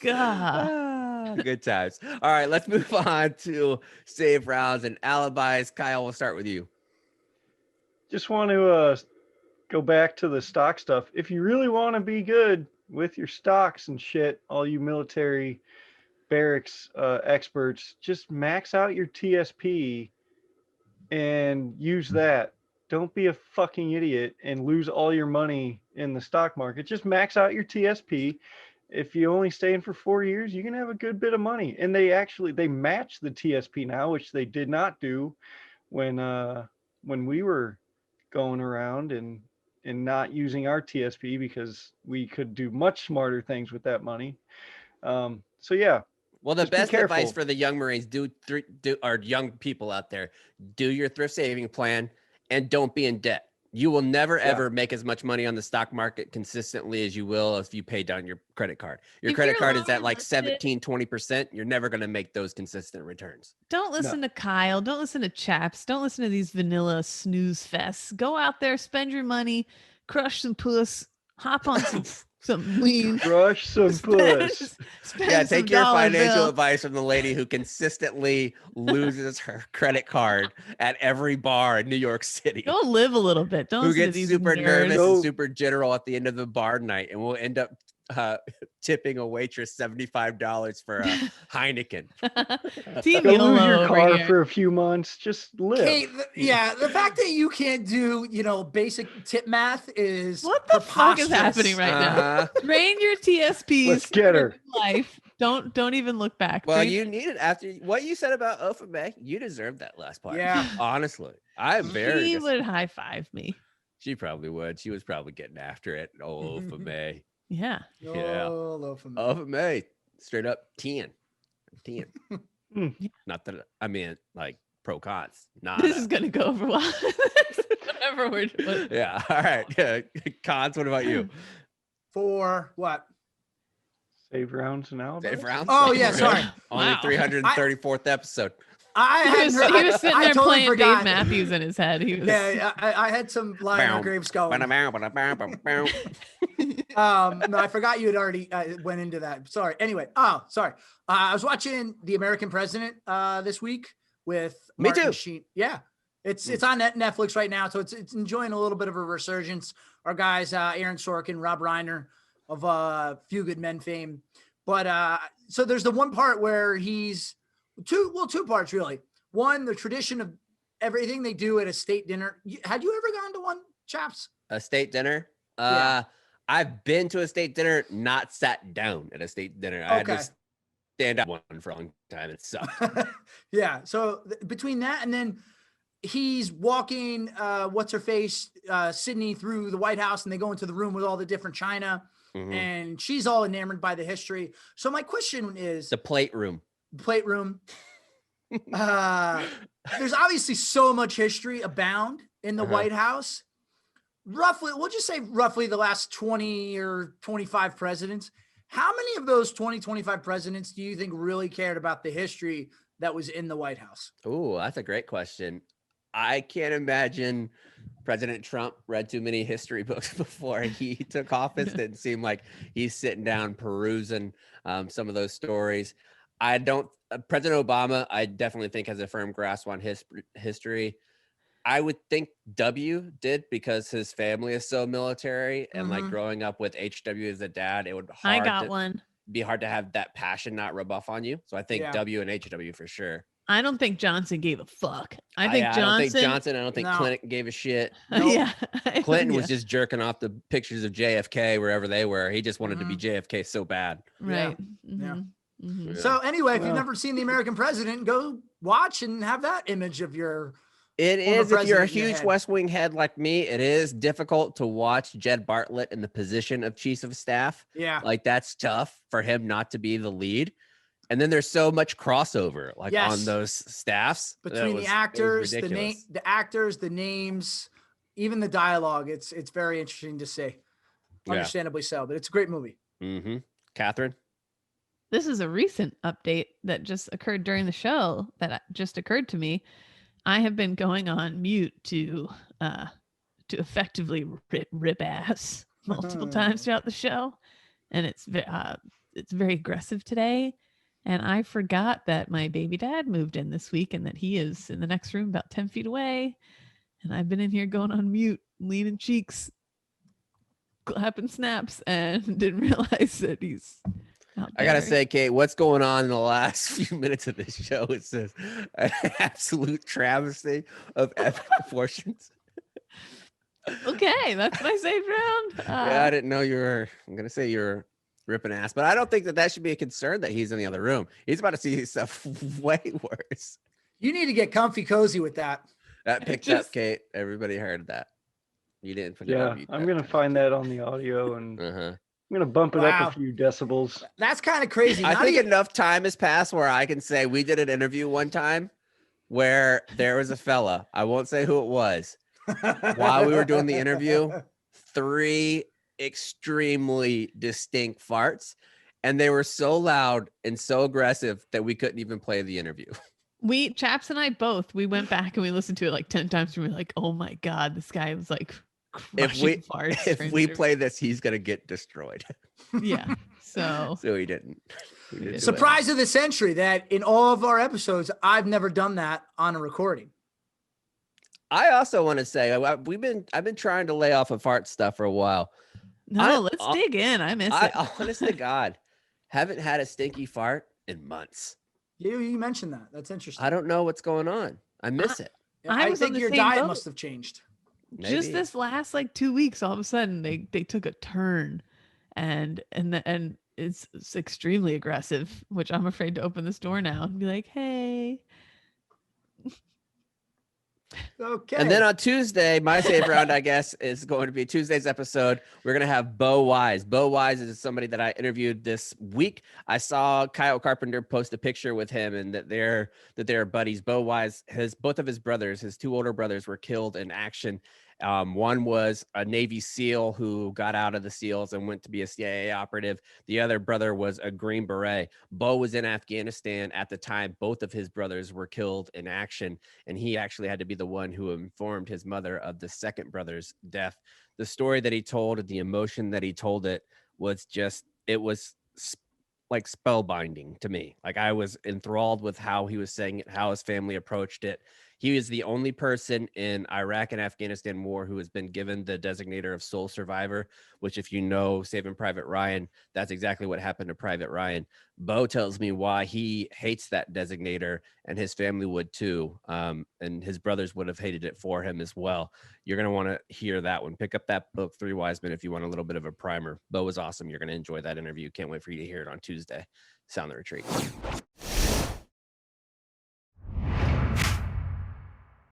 God. Good times. All right, let's move on to save rounds and alibis. Kyle, we'll start with you. Just want to go back to the stock stuff. If you really want to be good with your stocks and shit, all you military barracks experts, just max out your TSP and use that. Don't be a fucking idiot and lose all your money in the stock market. Just max out your TSP. If you only stay in for 4 years, you can have a good bit of money. And they match the TSP now, which they did not do when we were going around and not using our TSP, because we could do much smarter things with that money. So yeah, Well, the Just be best advice careful. for the young Marines, or young people out there, do your thrift saving plan and don't be in debt. You will never, ever make as much money on the stock market consistently as you will if you pay down your credit card. Your If credit you're card is low at like enlisted- 17-20%. You're never going to make those consistent returns. Don't listen to Kyle. Don't listen to Chaps. Don't listen to these vanilla snooze fests. Go out there, spend your money, crush some puss, hop on some lean. crush some puss. Spend Yeah, some take your dollar financial bill. advice from the lady who consistently loses her credit card at every bar in New York City. Go live a little bit. Don't Who listen to gets these super nerds. nervous Go- and super general at the end of the bar night, and we'll end up tipping a waitress $75 for a Heineken. Team Go lose YOLO your over car here. for a few months. Just live. Kate, the fact that you can't do, basic tip math is What the fuck is happening preposterous. right now? Uh-huh. Train your TSPs. Let's get her. for life. Don't even look back. Well, Train- you need it after what you said about Ofame. You deserve that last part. Yeah. Honestly, I'm very. He would high five me. She probably would. She was probably getting after it. Oh, Ofame. Yeah. Yeah. Oh, low for me. Ofame. Straight up 10. 10. Hmm. Not that I mean like pro cons. Not This is gonna go over well. Whatever we're doing. yeah. All right. Yeah. Cons. What about you? For what? Save rounds and alibis. Dave Rounds? Oh, yeah, sorry. Only Wow. 334th episode. I He hadn't was, heard- he was sitting I there totally playing forgot. Dave Matthews in his head. He was Yeah, I had some Lionel Graves going. No, I forgot you had already went into that. Sorry. Anyway, sorry. I was watching The American President this week with Me Martin too. Sheen. Yeah, it's on Netflix right now, so it's enjoying a little bit of a resurgence. Our guys, Aaron Sorkin, Rob Reiner of Few Good Men fame. But so there's the one part where he's two parts really. One, the tradition of everything they do at a state dinner. Had you ever gone to one, chaps? A state dinner? Yeah. I've been to a state dinner, not sat down at a state dinner. I had Okay. to stand up one for a long time. It sucked. Yeah. So between that and then he's walking, what's her face, Sydney through the White House, and they go into the room with all the different china, Mhm. and she's all enamored by the history. So my question is, The plate room. plate room. There's obviously so much history abound in the Uh-huh. White House. Roughly, we'll just say roughly the last 20 or 25 presidents. How many of those 20, 25 presidents do you think really cared about the history that was in the White House? Oh, that's a great question. I can't imagine President Trump read too many history books before he took office. Didn't seem like he's sitting down perusing some of those stories. I don't. President Obama, I definitely think has a firm grasp on history. I would think W did because his family is so military, and like Mhm. growing up with HW as a dad, it would be hard to have that passion not rub off on you. So I think Yeah. W and HW for sure. I don't think Johnson gave a fuck. I think I don't think Johnson. Johnson. I don't think No. Clinton gave a shit. Nope. Yeah. Clinton was Yeah. just jerking off the pictures of JFK wherever they were. He just wanted to be Mhm. JFK so bad. Right. Yeah. Mhm. Mhm. Yeah. So anyway, if you've Well- never seen The American President, go watch and have that image of your. It Former is, if you're a president in your huge head. West Wing head like me, it is difficult to watch Jed Bartlett in the position of chief of staff. Yeah. Like that's tough for him not to be the lead. And then there's so much crossover like Yes. on those staffs that Between it was the actors, ridiculous. the actors, the names, even the dialogue. It's very interesting to see. Yeah. Understandably so, but it's a great movie. Mm-hmm. Catherine? This is a recent update that just occurred during the show that just occurred to me. I have been going on mute to effectively rip ass multiple times throughout the show, and it's very aggressive today. And I forgot that my baby dad moved in this week and that he is in the next room about 10 feet away. And I've been in here going on mute, leaning cheeks, clapping snaps, and didn't realize that he's out I gotta there. say, Kate, what's going on in the last few minutes of this show? It's just an absolute travesty of epic proportions. Okay, that's my safe round. Yeah, I didn't know you were. I'm gonna say you're ripping ass, but I don't think that should be a concern that he's in the other room. He's about to see stuff way worse. You need to get comfy cozy with that. That picked Just- up, Kate. Everybody heard that. You didn't put it Yeah, on mute. I'm gonna find that on the audio and Uh-huh. I'm gonna bump it Wow. up a few decibels. That's kind of crazy. I Not think even- enough time has passed where I can say we did an interview one time where there was a fella. I won't say who it was. While we were doing the interview, 3 extremely distinct farts, and they were so loud and so aggressive that we couldn't even play the interview. Chaps and I both, we went back and we listened to it like 10 times and we were like, oh my God, this guy was like crushing farts. If during we the play this, he's gonna get destroyed. interview. Yeah. So So he didn't. We didn't do it. Surprise of the century that in all of our episodes, I've never done that on a recording. I also want to say I've been trying to lay off of fart stuff for a while. No, let's dig in. I miss it. Honest to God, haven't had a stinky fart in months. You mentioned that. That's interesting. I don't know what's going on. I miss it. I was on think the your same diet boat. must have changed. Just Maybe. this last like 2 weeks, all of a sudden they took a turn, and it's extremely aggressive, which I'm afraid to open this door now and be like, hey. Okay. And then on Tuesday, my save round, I guess, is going to be Tuesday's episode. We're going to have Bo Wise. Bo Wise is somebody that I interviewed this week. I saw Kyle Carpenter post a picture with him and that they're buddies. Bo Wise, both of his brothers, his two older brothers, were killed in action. One was a Navy SEAL who got out of the SEALs and went to be a CIA operative. The other brother was a Green Beret. Bo was in Afghanistan at the time. Both of his brothers were killed in action, and he actually had to be the one who informed his mother of the second brother's death. The story that he told, the emotion that he told it was like spellbinding to me. Like I was enthralled with how he was saying it, how his family approached it. He is the only person in Iraq and Afghanistan war who has been given the designator of sole survivor, which if you know Saving Private Ryan, that's exactly what happened to Private Ryan. Bo tells me why he hates that designator, and his family would too. And his brothers would have hated it for him as well. You're going to want to hear that one. Pick up that book, Three Wise Men, if you want a little bit of a primer. Bo is awesome. You're going to enjoy that interview. Can't wait for you to hear it on Tuesday. Sound the Retreat.